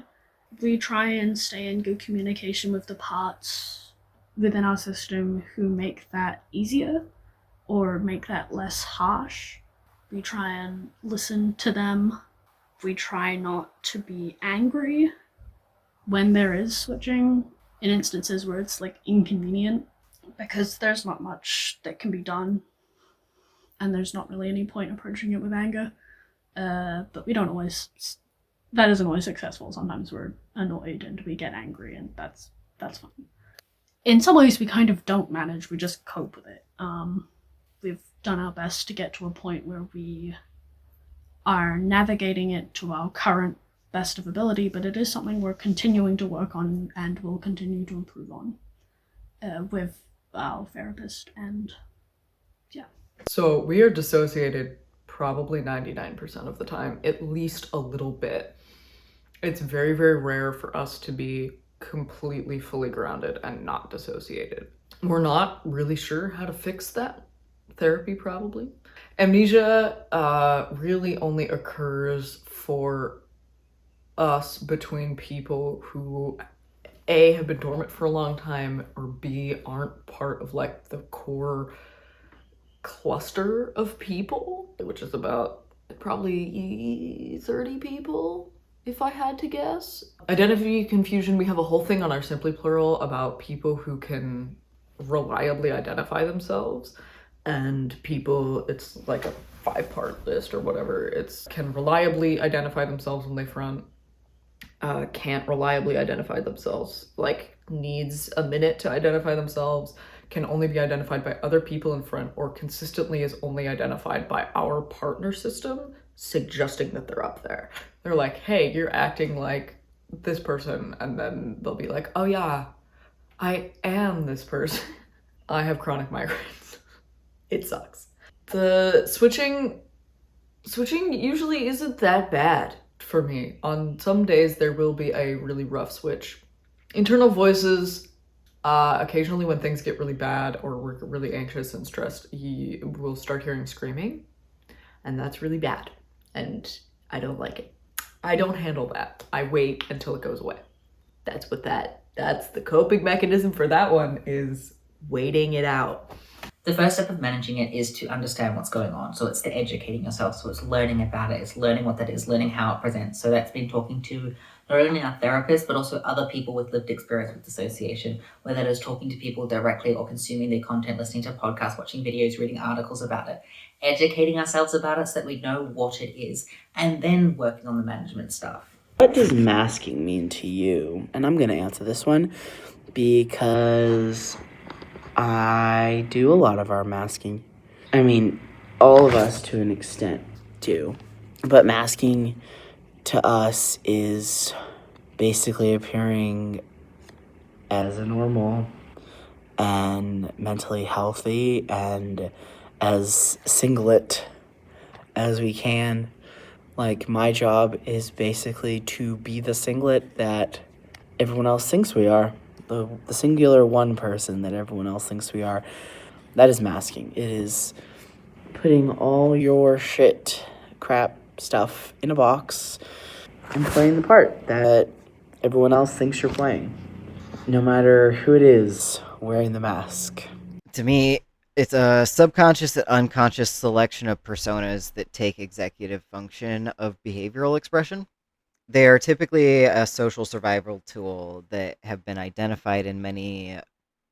we try and stay in good communication with the parts within our system who make that easier or make that less harsh. We try and listen to them. We try not to be angry when there is switching, in instances where it's like inconvenient, because there's not much that can be done and there's not really any point approaching it with anger. But we don't always, that isn't always successful. Sometimes we're annoyed and we get angry, and that's fine. In some ways we kind of don't manage, we just cope with it. We've done our best to get to a point where we are navigating it to our current best of ability, but it is something we're continuing to work on and will continue to improve on with our therapist. And yeah. So we are dissociated probably 99% of the time, at least a little bit. It's very, very rare for us to be completely fully grounded and not dissociated. We're not really sure how to fix that. Therapy probably. Amnesia really only occurs for us between people who A, have been dormant for a long time, or B, aren't part of like the core cluster of people, which is about probably 30 people, if I had to guess. Identity confusion, we have a whole thing on our Simply Plural about people who can reliably identify themselves, and people, it's like a 5-part list or whatever. It's can reliably identify themselves when they front, can't reliably identify themselves, like needs a minute to identify themselves, can only be identified by other people in front, or consistently is only identified by our partner system, suggesting that they're up there. They're like, hey, you're acting like this person, and then they'll be like, oh yeah, I am this person. I have chronic migraines. It sucks. The switching usually isn't that bad for me. On some days there will be a really rough switch. Internal voices, occasionally when things get really bad or we're really anxious and stressed, you will start hearing screaming, and that's really bad, and I don't like it. I don't handle that. I wait until it goes away. That's the coping mechanism for that one, is waiting it out. The first step of managing it is to understand what's going on. So it's the educating yourself. So it's learning about it. It's learning what that is, learning how it presents. So that's been talking to not only our therapist, but also other people with lived experience with dissociation, whether that is talking to people directly or consuming their content, listening to podcasts, watching videos, reading articles about it, educating ourselves about it so that we know what it is, and then working on the management stuff. What does masking mean to you? And I'm going to answer this one because I do a lot of our masking. I mean, all of us to an extent do. But masking to us is basically appearing as a normal and mentally healthy and as singlet as we can. Like, my job is basically to be the singlet that everyone else thinks we are. The singular one person that everyone else thinks we are. That is masking. It is putting all your shit, crap, stuff in a box and playing the part that everyone else thinks you're playing. No matter who it is wearing the mask. To me, it's a subconscious and unconscious selection of personas that take executive function of behavioral expression. They are typically a social survival tool that have been identified in many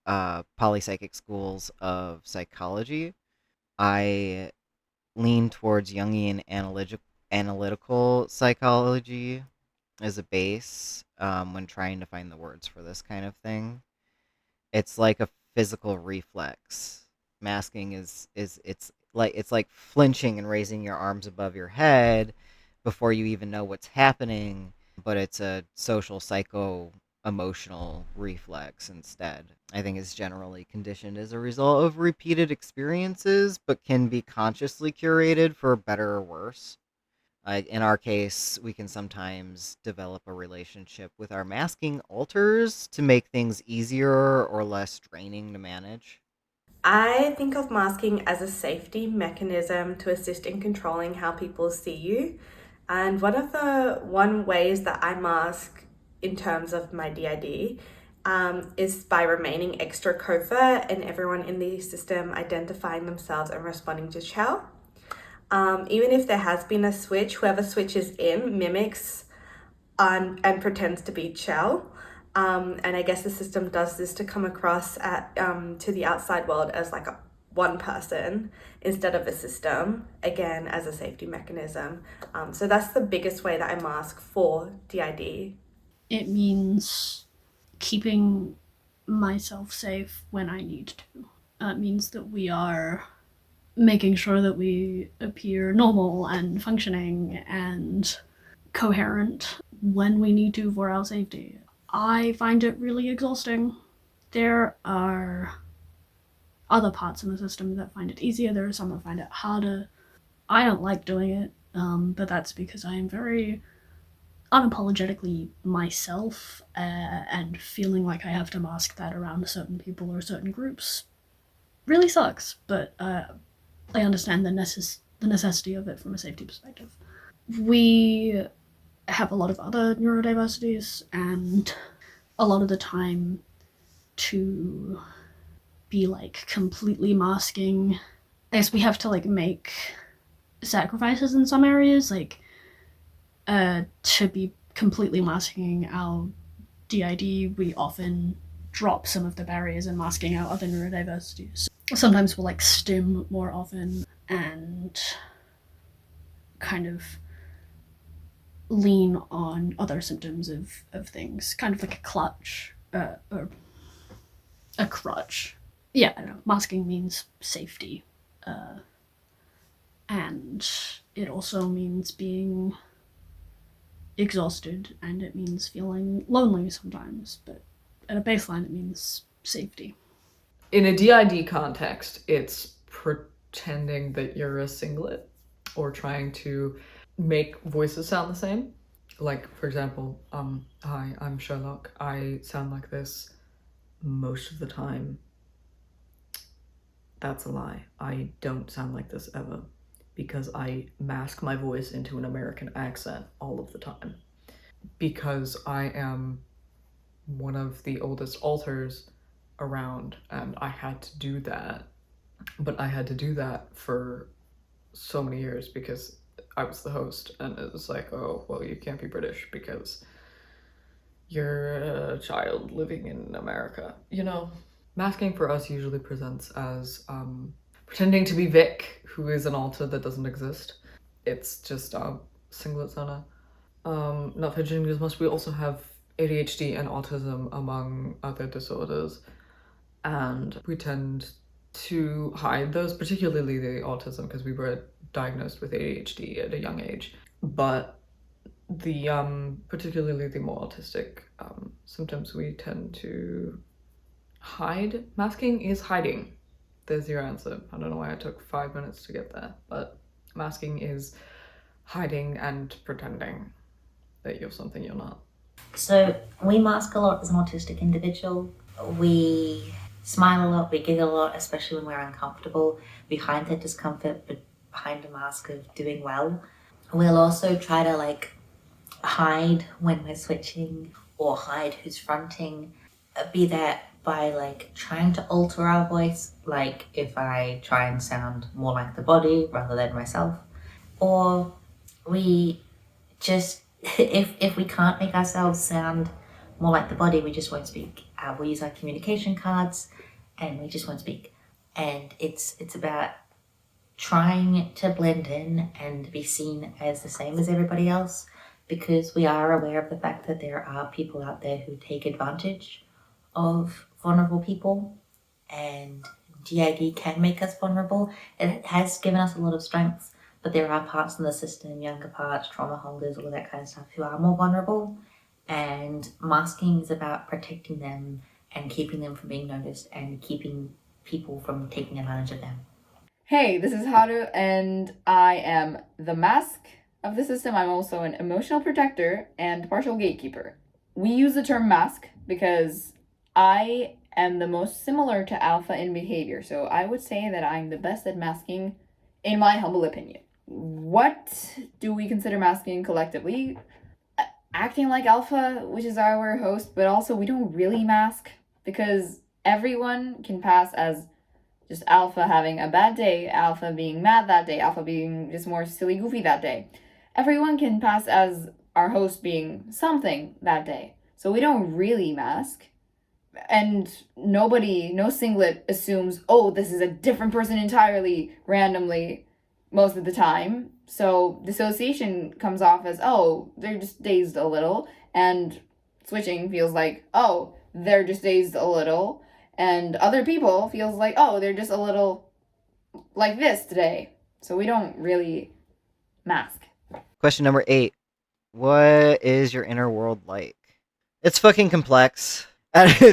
polypsychic schools of psychology. I lean towards Jungian analytical psychology as a base when trying to find the words for this kind of thing. It's like a physical reflex. Masking is it's like flinching and raising your arms above your head before you even know what's happening, but it's a social psycho emotional reflex instead. I think it's generally conditioned as a result of repeated experiences, but can be consciously curated for better or worse. In our case, we can sometimes develop a relationship with our masking alters to make things easier or less draining to manage. I think of masking as a safety mechanism to assist in controlling how people see you. And one of the ways that I mask in terms of my DID is by remaining extra covert and everyone in the system identifying themselves and responding to Chow. Even if there has been a switch, whoever switches in mimics and pretends to be Chow. And I guess the system does this to come across to the outside world as like one person instead of a system, again, as a safety mechanism. So that's the biggest way that I mask for DID. It means keeping myself safe when I need to. It means that we are making sure that we appear normal and functioning and coherent when we need to for our safety. I find it really exhausting. There are other parts in the system that find it easier. There are some that find it harder. I don't like doing it, but that's because I am very unapologetically myself, and feeling like I have to mask that around certain people or certain groups really sucks, but I understand the necessity of it from a safety perspective. We have a lot of other neurodiversities, and a lot of the time to be like completely masking, I guess we have to like make sacrifices in some areas, like to be completely masking our DID, we often drop some of the barriers in masking our other neurodiversities. Sometimes we'll like stim more often and kind of lean on other symptoms of things, kind of like a clutch, or a crutch. Yeah, I don't know. Masking means safety, and it also means being exhausted, and it means feeling lonely sometimes, but at a baseline it means safety. In a DID context, it's pretending that you're a singlet or trying to make voices sound the same. Like, for example, hi, I'm Sherlock. I sound like this most of the time. That's a lie. I don't sound like this ever because I mask my voice into an American accent all of the time. Because I am one of the oldest alters around and I had to do that. But I had to do that for so many years because I was the host, and it was like, oh, well, you can't be British because you're a child living in America, you know? Masking for us usually presents as pretending to be Vic, who is an alter that doesn't exist. It's just singlet Sana. Not fidgeting as much. We also have ADHD and autism among other disorders, and we tend to hide those, particularly the autism, because we were diagnosed with ADHD at a young age. But the particularly the more autistic symptoms we tend to hide. Masking is hiding. There's your answer. I don't know why I took 5 minutes to get there, but masking is hiding and pretending that you're something you're not. So we mask a lot as an autistic individual. We smile a lot, we giggle a lot, especially when we're uncomfortable, behind that discomfort, but behind a mask of doing well. We'll also try to hide when we're switching or hide who's fronting, be that by trying to alter our voice, like if I try and sound more like the body rather than myself, or we just if we can't make ourselves sound more like the body, we just won't speak. We'll use our communication cards and we just won't speak. And it's about trying to blend in and be seen as the same as everybody else, because we are aware of the fact that there are people out there who take advantage of vulnerable people, and DID can make us vulnerable. It has given us a lot of strengths, but there are parts in the system, younger parts, trauma holders, all of that kind of stuff, who are more vulnerable, and masking is about protecting them and keeping them from being noticed and keeping people from taking advantage of them. Hey, this is Haru, and I am the mask of the system. I'm also an emotional protector and partial gatekeeper. We use the term mask because I am the most similar to alpha in behavior, so I would say that I'm the best at masking, in my humble opinion. What do we consider masking collectively? Acting like alpha, which is our host, but also we don't really mask because everyone can pass as just alpha having a bad day, alpha being mad that day, alpha being just more silly goofy that day. Everyone can pass as our host being something that day. So we don't really mask. And no singlet assumes, oh, this is a different person entirely randomly most of the time. So dissociation comes off as, oh, they're just dazed a little. And switching feels like, oh, they're just dazed a little. And other people feels like, oh, they're just a little like this today. So we don't really mask. Question number 8. What is your inner world like? It's fucking complex.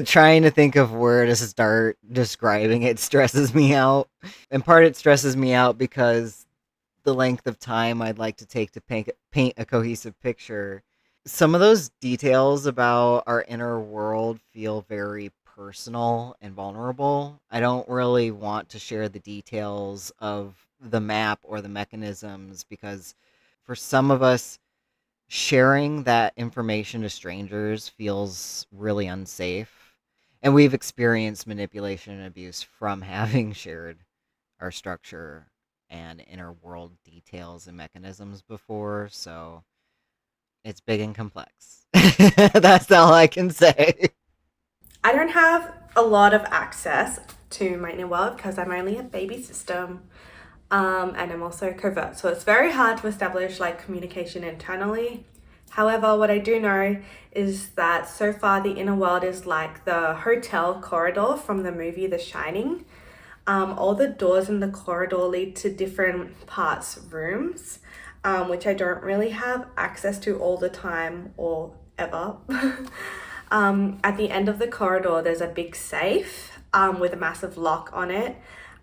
Trying to think of where to start describing it stresses me out. In part, it stresses me out because the length of time I'd like to take to paint a cohesive picture. Some of those details about our inner world feel very personal and vulnerable. I don't really want to share the details of the map or the mechanisms because for some of us, sharing that information to strangers feels really unsafe. And we've experienced manipulation and abuse from having shared our structure and inner world details and mechanisms before, so it's big and complex. That's all I can say. I don't have a lot of access to my inner world because I'm only a baby system, and I'm also covert, so it's very hard to establish communication internally. However, what I do know is that so far the inner world is like the hotel corridor from the movie The Shining. All the doors in the corridor lead to different parts, rooms, which I don't really have access to all the time or ever. At the end of the corridor, there's a big safe with a massive lock on it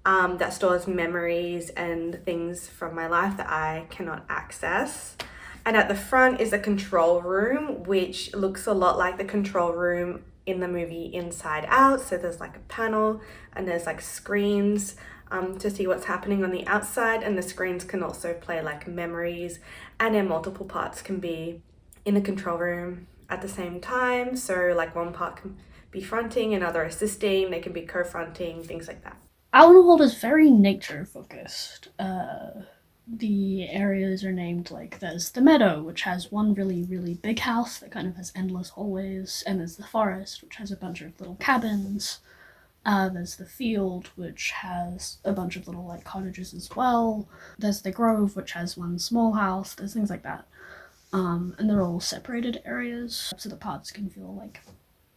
that stores memories and things from my life that I cannot access. And at the front is a control room, which looks a lot like the control room in the movie Inside Out. So there's a panel and there's screens to see what's happening on the outside, and the screens can also play memories, and then multiple parts can be in the control room at the same time. So one part can be fronting, another assisting, they can be co-fronting, things like that. Our Innerworld is very nature focused. The areas are named like there's the meadow, which has one really, really big house that kind of has endless hallways, and there's the forest, which has a bunch of little cabins. There's the field, which has a bunch of little like cottages as well. There's the grove, which has one small house. There's things like that. And they're all separated areas, so the parts can feel like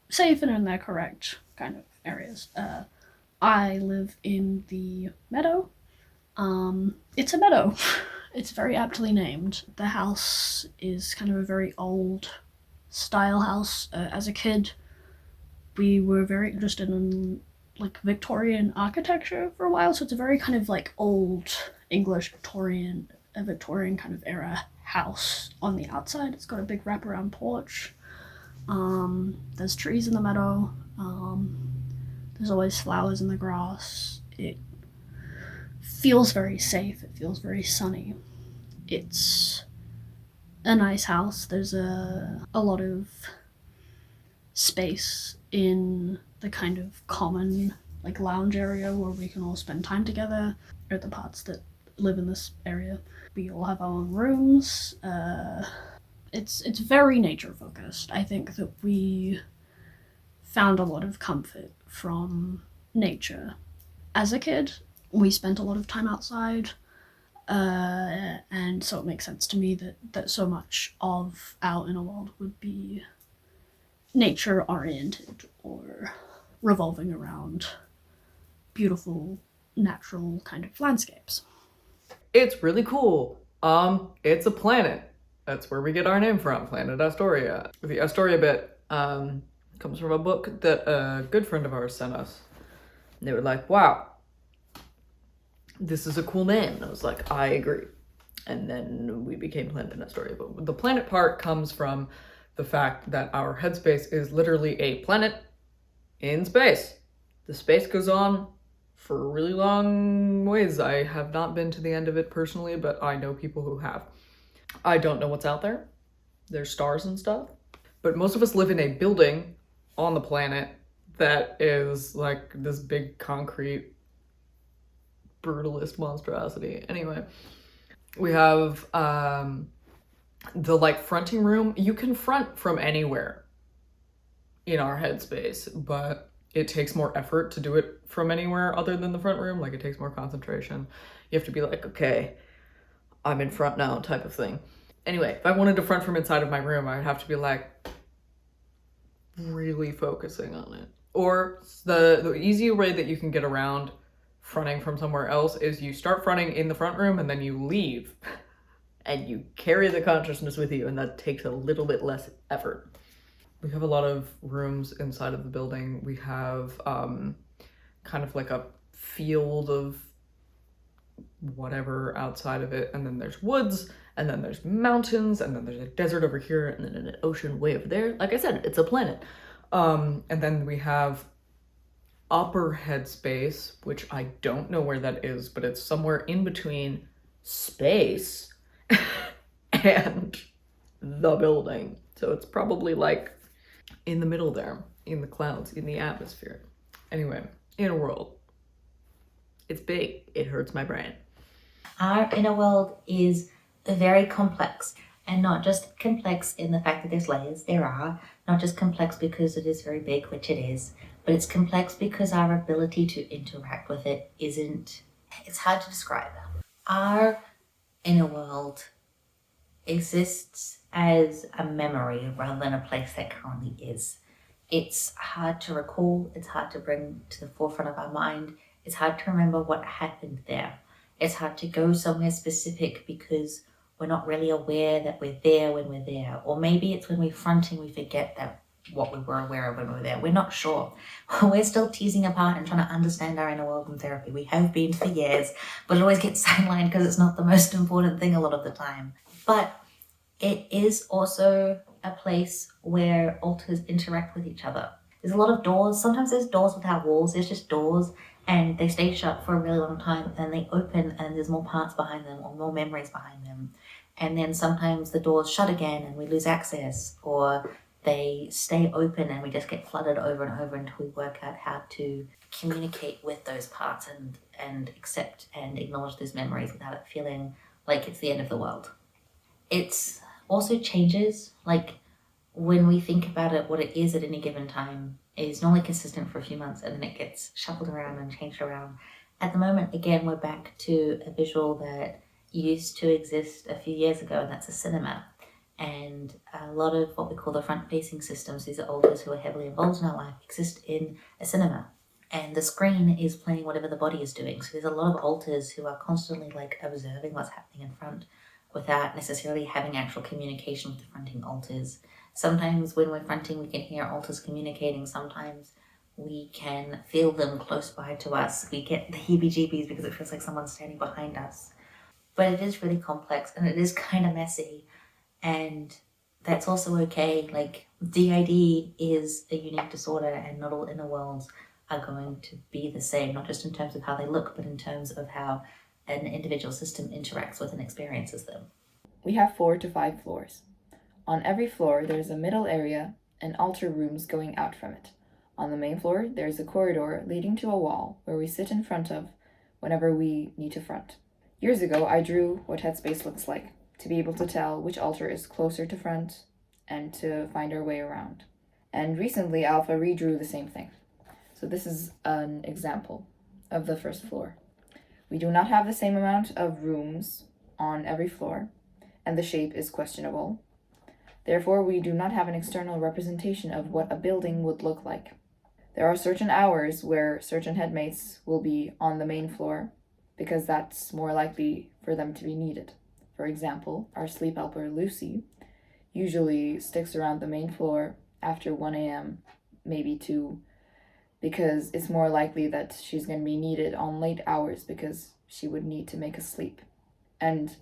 safe and in their correct kind of areas. I live in the meadow. It's a meadow. It's very aptly named. The house is kind of a very old style house. As a kid, we were very interested in like Victorian architecture for a while, so it's a very kind of like old English Victorian kind of era house on the outside. It's got a big wraparound porch. There's trees in the meadow. There's always flowers in the grass. It feels very safe. It feels very sunny. It's a nice house. There's a lot of space in the kind of common like lounge area where we can all spend time together, or the parts that live in this area. We all have our own rooms. It's very nature focused. I think that we found a lot of comfort from nature. As a kid, we spent a lot of time outside, and so it makes sense to me that so much of our Innerworld would be nature oriented or revolving around beautiful natural kind of landscapes. It's really cool. It's a planet. That's where we get our name from, Planet Astoria. The Astoria bit comes from a book that a good friend of ours sent us. They were like, wow, this is a cool name. And I was like, I agree. And then we became Planet Astoria. But the planet part comes from the fact that our headspace is literally a planet in space. The space goes on for really long ways. I have not been to the end of it personally, but I know people who have. I don't know what's out there. There's stars and stuff. But most of us live in a building on the planet that is like this big concrete brutalist monstrosity. Anyway, we have the like fronting room. You can front from anywhere in our headspace, but it takes more effort to do it from anywhere other than the front room. Like it takes more concentration. You have to be like, okay, I'm in front now type of thing. Anyway, if I wanted to front from inside of my room, I would have to be like really focusing on it. Or the easy way that you can get around fronting from somewhere else is you start fronting in the front room and then you leave and you carry the consciousness with you, and that takes a little bit less effort. We have a lot of rooms inside of the building. We have kind of like a field of whatever outside of it, and then there's woods, and then there's mountains, and then there's a desert over here, and then an ocean way over there. Like I said, it's a planet. And then we have upper headspace, which I don't know where that is, but it's somewhere in between space and the building. So it's probably like in the middle there, in the clouds, in the atmosphere. Anyway, Innerworld. It's big. It hurts my brain. Our Innerworld is very complex, and not just complex in the fact that there's layers. There are. Not just complex because it is very big, which it is, but it's complex because our ability to interact with it isn't, it's hard to describe. Our Innerworld exists as a memory rather than a place that currently is. It's hard to recall, it's hard to bring to the forefront of our mind, it's hard to remember what happened there. It's hard to go somewhere specific because we're not really aware that we're there when we're there. Or maybe it's when we're fronting, we forget that what we were aware of when we were there. We're not sure. We're still teasing apart and trying to understand our inner world in therapy. We have been for years, but it always gets sidelined because it's not the most important thing a lot of the time. But it is also a place where alters interact with each other. There's a lot of doors. Sometimes there's doors without walls. There's just doors and they stay shut for a really long time, and they open and there's more parts behind them or more memories behind them. And then sometimes the doors shut again and we lose access, or they stay open and we just get flooded over and over until we work out how to communicate with those parts and accept and acknowledge those memories without it feeling like it's the end of the world. It's also changes, like when we think about it, what it is at any given time is normally consistent for a few months and then it gets shuffled around and changed around. At the moment, again, we're back to a visual that used to exist a few years ago, and that's a cinema. And a lot of what we call the front-facing systems, these are alters who are heavily involved in our life, exist in a cinema. And the screen is playing whatever the body is doing. So there's a lot of alters who are constantly like observing what's happening in front without necessarily having actual communication with the fronting alters. Sometimes when we're fronting, we can hear alters communicating. Sometimes we can feel them close by to us. We get the heebie-jeebies because it feels like someone's standing behind us. But it is really complex and it is kind of messy. And that's also okay. Like, DID is a unique disorder and not all inner worlds are going to be the same, not just in terms of how they look, but in terms of how an individual system interacts with and experiences them. We have 4 to 5 floors. On every floor, there's a middle area and altar rooms going out from it. On the main floor, there's a corridor leading to a wall where we sit in front of whenever we need to front. Years ago, I drew what headspace looks like to be able to tell which altar is closer to front and to find our way around. And recently, Alpha redrew the same thing. So this is an example of the first floor. We do not have the same amount of rooms on every floor, and the shape is questionable. Therefore, we do not have an external representation of what a building would look like. There are certain hours where certain headmates will be on the main floor because that's more likely for them to be needed. For example, our sleep helper, Lucy, usually sticks around the main floor after 1 a.m., maybe 2, because it's more likely that she's going to be needed on late hours because she would need to make a sleep. And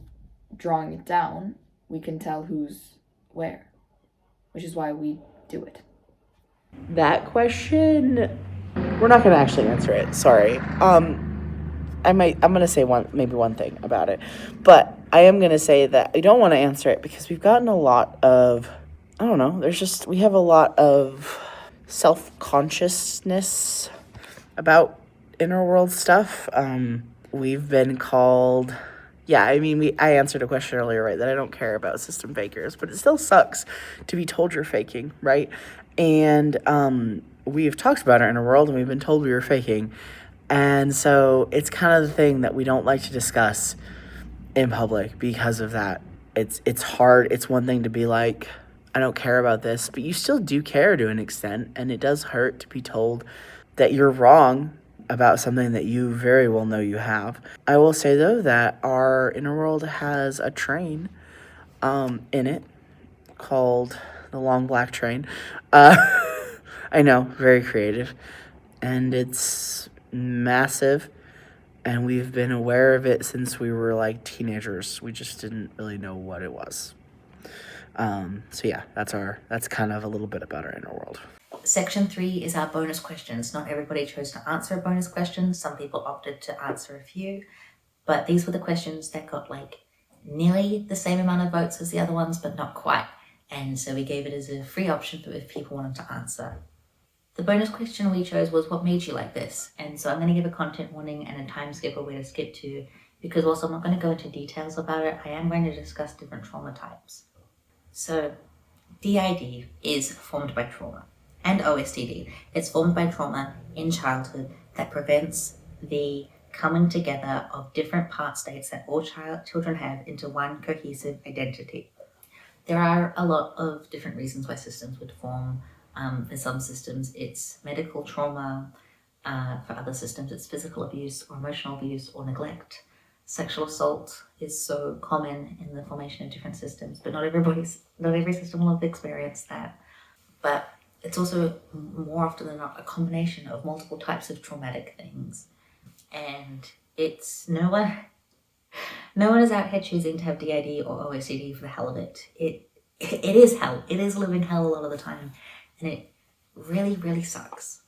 drawing it down, we can tell who's where, which is why we do it. That question, we're not going to actually answer it. Sorry. I'm going to say maybe one thing about it, but I am going to say that I don't want to answer it because we've gotten a lot of, I don't know, we have a lot of self-consciousness about inner world stuff. We've been called, I answered a question earlier, right, that I don't care about system fakers, but it still sucks to be told you're faking, right? And we've talked about our inner world and we've been told we were faking. And so it's kind of the thing that we don't like to discuss in public because of that. It's hard. It's one thing to be like, I don't care about this, but you still do care to an extent, and it does hurt to be told that you're wrong about something that you very well know you have. I will say, though, that our inner world has a train in it called the Long Black Train. I know, very creative. And it's massive, and we've been aware of it since we were like teenagers. We just didn't really know what it was. So yeah, that's kind of a little bit about our inner world. Section 3 is our bonus questions. Not everybody chose to answer a bonus question. Some people opted to answer a few, but these were the questions that got like nearly the same amount of votes as the other ones, but not quite. And so we gave it as a free option for if people wanted to answer. The bonus question we chose was, what made you like this? And so I'm going to give a content warning and a time skip or where to skip to, because whilst I'm not going to go into details about it, I am going to discuss different trauma types. So DID is formed by trauma, and OSDD. It's formed by trauma in childhood that prevents the coming together of different part states that all children have into one cohesive identity. There are a lot of different reasons why systems would form. For some systems, it's medical trauma. For other systems, it's physical abuse or emotional abuse or neglect. Sexual assault is so common in the formation of different systems, but not every system will have experienced that. But it's also more often than not a combination of multiple types of traumatic things. And it's no one is out here choosing to have DID or OSDD for the hell of it. It is hell. It is living hell a lot of the time. And it really, really sucks.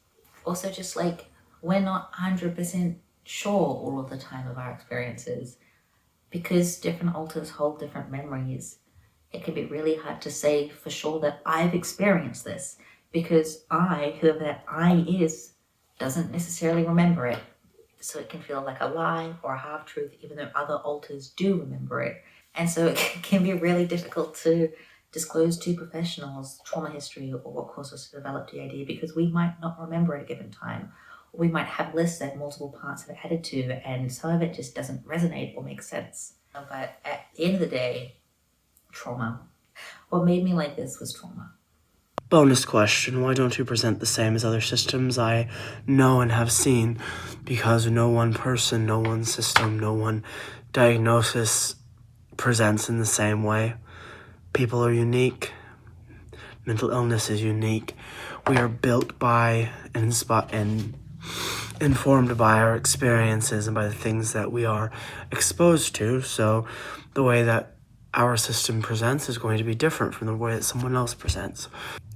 Also, just like, we're not 100% sure all of the time of our experiences. Because different alters hold different memories, it can be really hard to say for sure that I've experienced this. Because whoever that I is, doesn't necessarily remember it. So it can feel like a lie or a half-truth, even though other alters do remember it. And so it can be really difficult to disclose to professionals trauma history or what caused us to develop DID, because we might not remember at a given time. Or we might have lists that multiple parts have added to, and some of it just doesn't resonate or make sense. But at the end of the day, trauma. What made me like this was trauma. Bonus question, why don't you present the same as other systems I know and have seen? Because no one person, no one system, no one diagnosis presents in the same way. People are unique. Mental illness is unique. We are built by and informed by our experiences and by the things that we are exposed to. So the way that our system presents is going to be different from the way that someone else presents.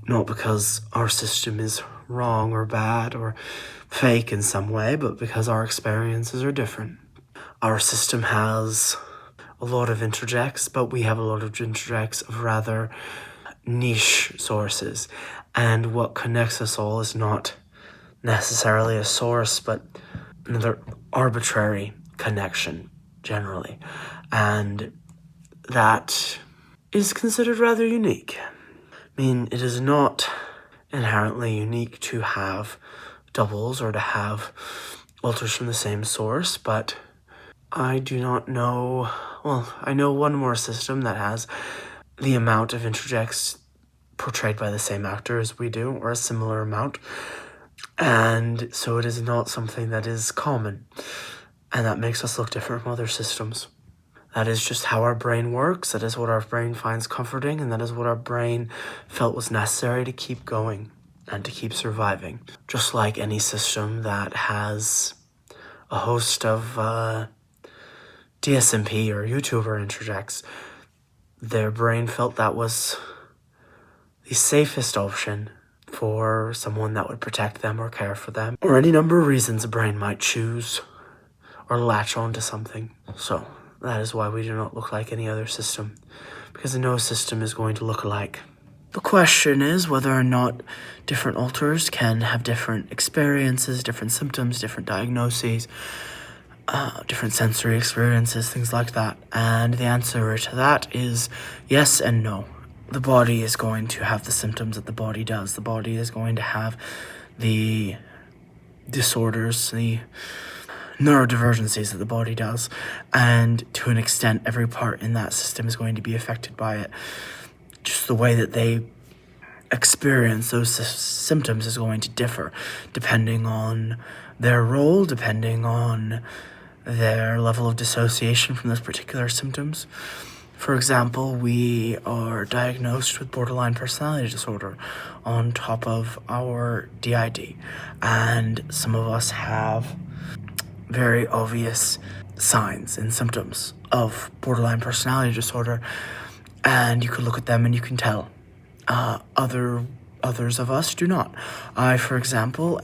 Not because our system is wrong or bad or fake in some way, but because our experiences are different. Our system has a lot of interjects, but we have a lot of interjects of rather niche sources. And what connects us all is not necessarily a source, but another arbitrary connection, generally. And that is considered rather unique. I mean, it is not inherently unique to have doubles or to have alters from the same source, but I do not know, well, I know one more system that has the amount of interjects portrayed by the same actor as we do, or a similar amount, and so it is not something that is common, and that makes us look different from other systems. That is just how our brain works, that is what our brain finds comforting, and that is what our brain felt was necessary to keep going and to keep surviving. Just like any system that has a host of DSMP or YouTuber interjects, their brain felt that was the safest option for someone that would protect them or care for them, or any number of reasons a brain might choose or latch on to something. So that is why we do not look like any other system, because no system is going to look alike. The question is whether or not different alters can have different experiences, different symptoms, different diagnoses, different sensory experiences, things like that. And the answer to that is yes and no. The body is going to have the symptoms that the body does. The body is going to have the disorders, the neurodivergencies that the body does, and to an extent every part in that system is going to be affected by it. Just the way that they experience those symptoms is going to differ depending on their role, depending on their level of dissociation from those particular symptoms. For example, we are diagnosed with borderline personality disorder on top of our DID, and some of us have very obvious signs and symptoms of borderline personality disorder, and you can look at them and you can tell. Others of us do not. I, for example,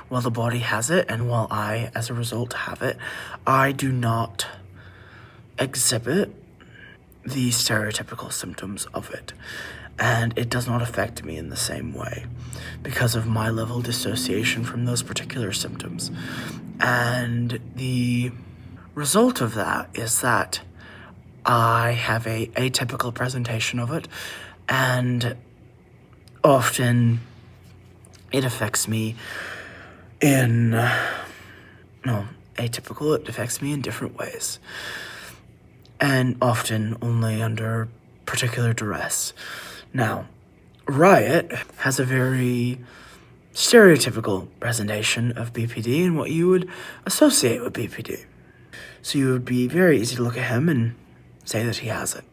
while the body has it, and while I, as a result, have it, I do not exhibit the stereotypical symptoms of it, and it does not affect me in the same way because of my level of dissociation from those particular symptoms. And the result of that is that I have a atypical presentation of it, and often it affects me atypical, it affects me in different ways, and often only under particular duress. Now, Riot has a very stereotypical presentation of BPD and what you would associate with BPD. So you would be very easy to look at him and say that he has it.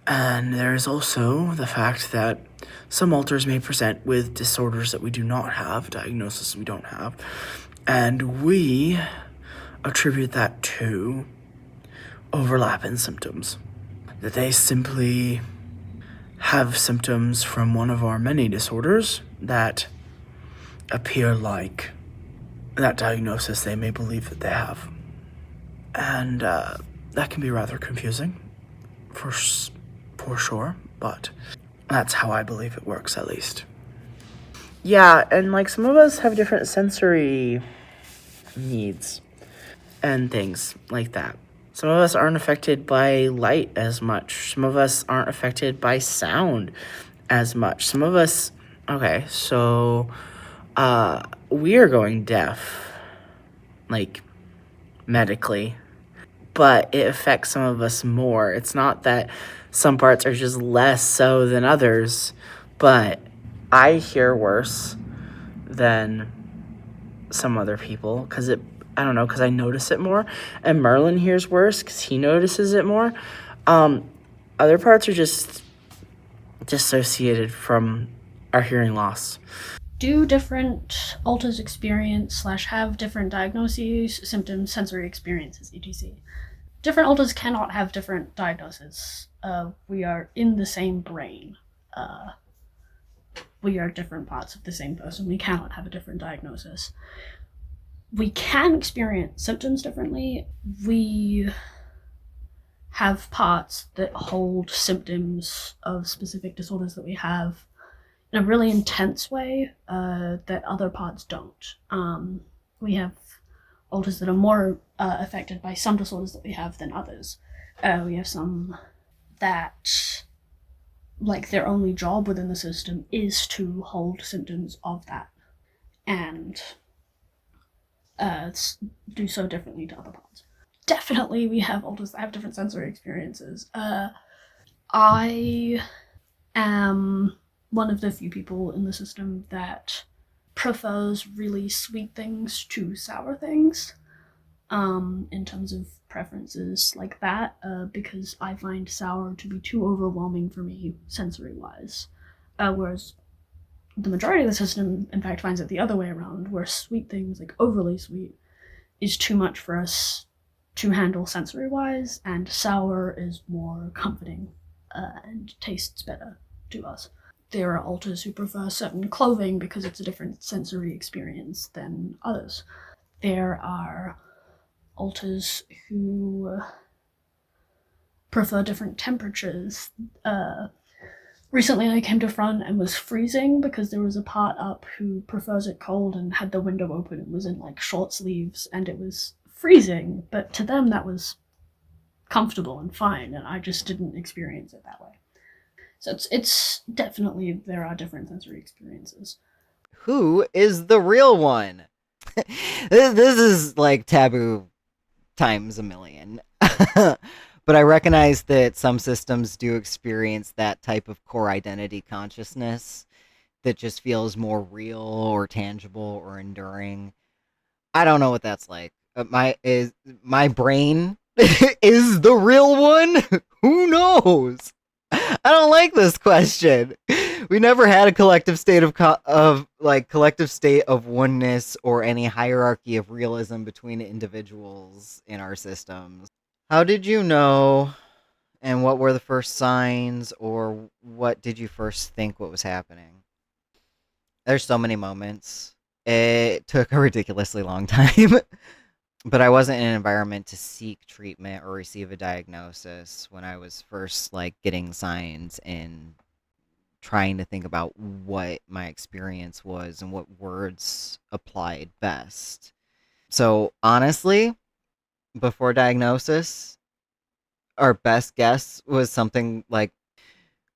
And there is also the fact that some alters may present with disorders that we do not have, diagnoses we don't have, and we attribute that to overlap in symptoms. That they simply have symptoms from one of our many disorders that appear like that diagnosis they may believe that they have. And that can be rather confusing, for sure, but that's how I believe it works, at least. Yeah, and like some of us have different sensory needs and things like that. Some of us aren't affected by light as much. Some of us aren't affected by sound as much. Some of us, okay, so we are going deaf, like medically, but it affects some of us more. It's not that some parts are just less so than others, but I hear worse than some other people because I don't know, because I notice it more, and Merlin hears worse because he notices it more. Other parts are just dissociated from our hearing loss. Do different alters experience / have different diagnoses, symptoms, sensory experiences, etc. Different alters cannot have different diagnoses. We are in the same brain. We are different parts of the same person. We cannot have a different diagnosis. We can experience symptoms differently. We have parts that hold symptoms of specific disorders that we have in a really intense way that other parts don't. We have alters that are more affected by some disorders that we have than others. We have some that, like, their only job within the system is to hold symptoms of that and do so differently to other parts. Definitely, we have alters that have different sensory experiences. I am one of the few people in the system that prefers really sweet things to sour things, in terms of preferences like that, because I find sour to be too overwhelming for me sensory wise. Whereas the majority of the system, in fact, finds it the other way around, where sweet things, like overly sweet, is too much for us to handle sensory wise, and sour is more comforting and tastes better to us. There are alters who prefer certain clothing because it's a different sensory experience than others. There are alters who prefer different temperatures. Recently, I came to front and was freezing because there was a part up who prefers it cold and had the window open and was in like short sleeves, and it was freezing, but to them that was comfortable and fine, and I just didn't experience it that way. So it's definitely, there are different sensory experiences. Who is the real one? This is like taboo times a million. But I recognize that some systems do experience that type of core identity consciousness that just feels more real or tangible or enduring. I don't know what that's like. My brain is the real one? Who knows? I don't like this question. We never had a collective state of like collective state of oneness or any hierarchy of realism between individuals in our systems. How did you know, and what were the first signs, or what did you first think what was happening? There's so many moments. It took a ridiculously long time. But I wasn't in an environment to seek treatment or receive a diagnosis when I was first like getting signs and trying to think about what my experience was and what words applied best. So honestly, before diagnosis, our best guess was something like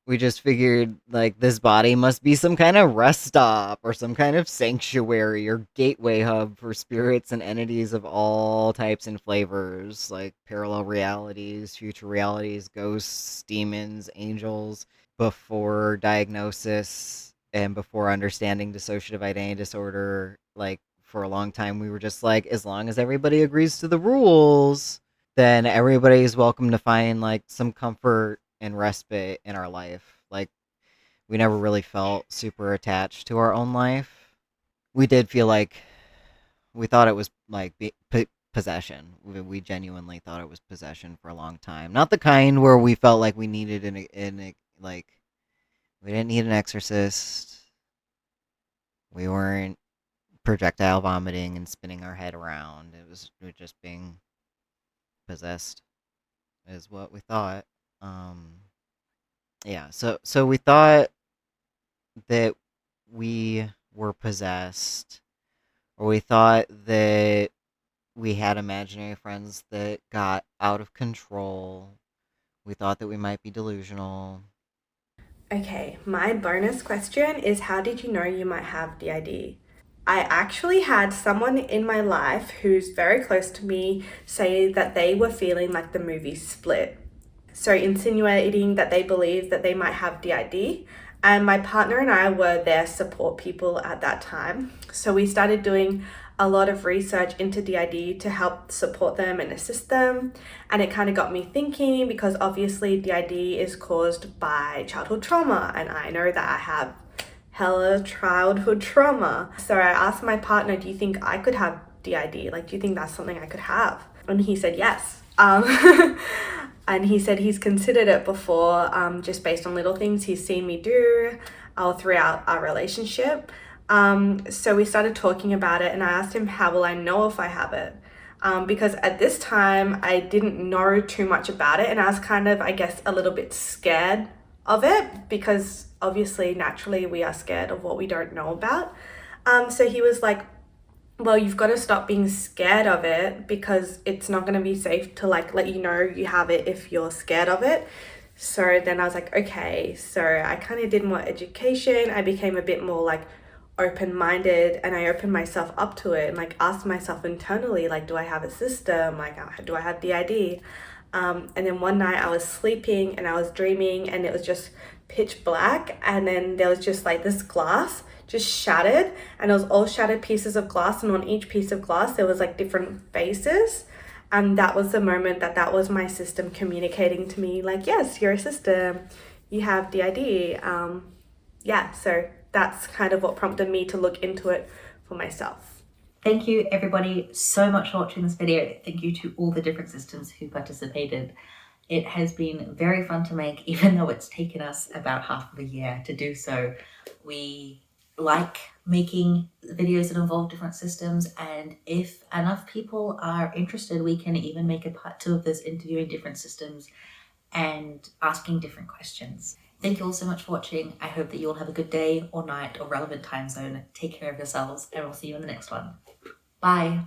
we just figured like this body must be some kind of rest stop or some kind of sanctuary or gateway hub for spirits and entities of all types and flavors, like parallel realities, future realities, ghosts, demons, angels. Before diagnosis and before understanding dissociative identity disorder, like for a long time we were just like, as long as everybody agrees to the rules, then everybody's welcome to find like some comfort and respite in our life. Like we never really felt super attached to our own life. We did feel like we thought it was like possession. We genuinely thought it was possession for a long time. Not the kind where we felt like we needed like we didn't need an exorcist. We weren't projectile vomiting and spinning our head around. It was we were just being possessed is what we thought. Yeah, so we thought that we were possessed, or we thought that we had imaginary friends that got out of control. We thought that we might be delusional. Okay, my bonus question is how did you know you might have DID? I actually had someone in my life who's very close to me say that they were feeling like the movie Split. So insinuating that they believed that they might have DID. And my partner and I were their support people at that time. So we started doing a lot of research into DID to help support them and assist them. And it kind of got me thinking, because obviously DID is caused by childhood trauma. And I know that I have hella childhood trauma. So I asked my partner, do you think I could have DID? Like, do you think that's something I could have? And he said yes. And he said he's considered it before, just based on little things he's seen me do all throughout our relationship. So we started talking about it, and I asked him, how will I know if I have it? Because at this time I didn't know too much about it, and I was kind of, I guess, a little bit scared of it, because obviously naturally we are scared of what we don't know about. So he was like, well, you've got to stop being scared of it, because it's not going to be safe to like let you know you have it if you're scared of it. So then I was like, okay. So I kind of did more education. I became a bit more like open-minded, and I opened myself up to it and like asked myself internally, like, do I have a system? Like, do I have DID? And then one night I was sleeping and I was dreaming, and it was just pitch black, and then there was just like this glass just shattered, and it was all shattered pieces of glass, and on each piece of glass there was like different faces. And that was the moment that was my system communicating to me, like, yes, you're a system, you have DID. Yeah, so that's kind of what prompted me to look into it for myself. Thank you everybody so much for watching this video. Thank you to all the different systems who participated. It has been very fun to make, even though it's taken us about half of a year to do so. We like making videos that involve different systems, and if enough people are interested, we can even make a part 2 of this, interviewing different systems and asking different questions. Thank you all so much for watching. I hope that you all have a good day or night or relevant time zone. Take care of yourselves, and we'll see you in the next one. Bye.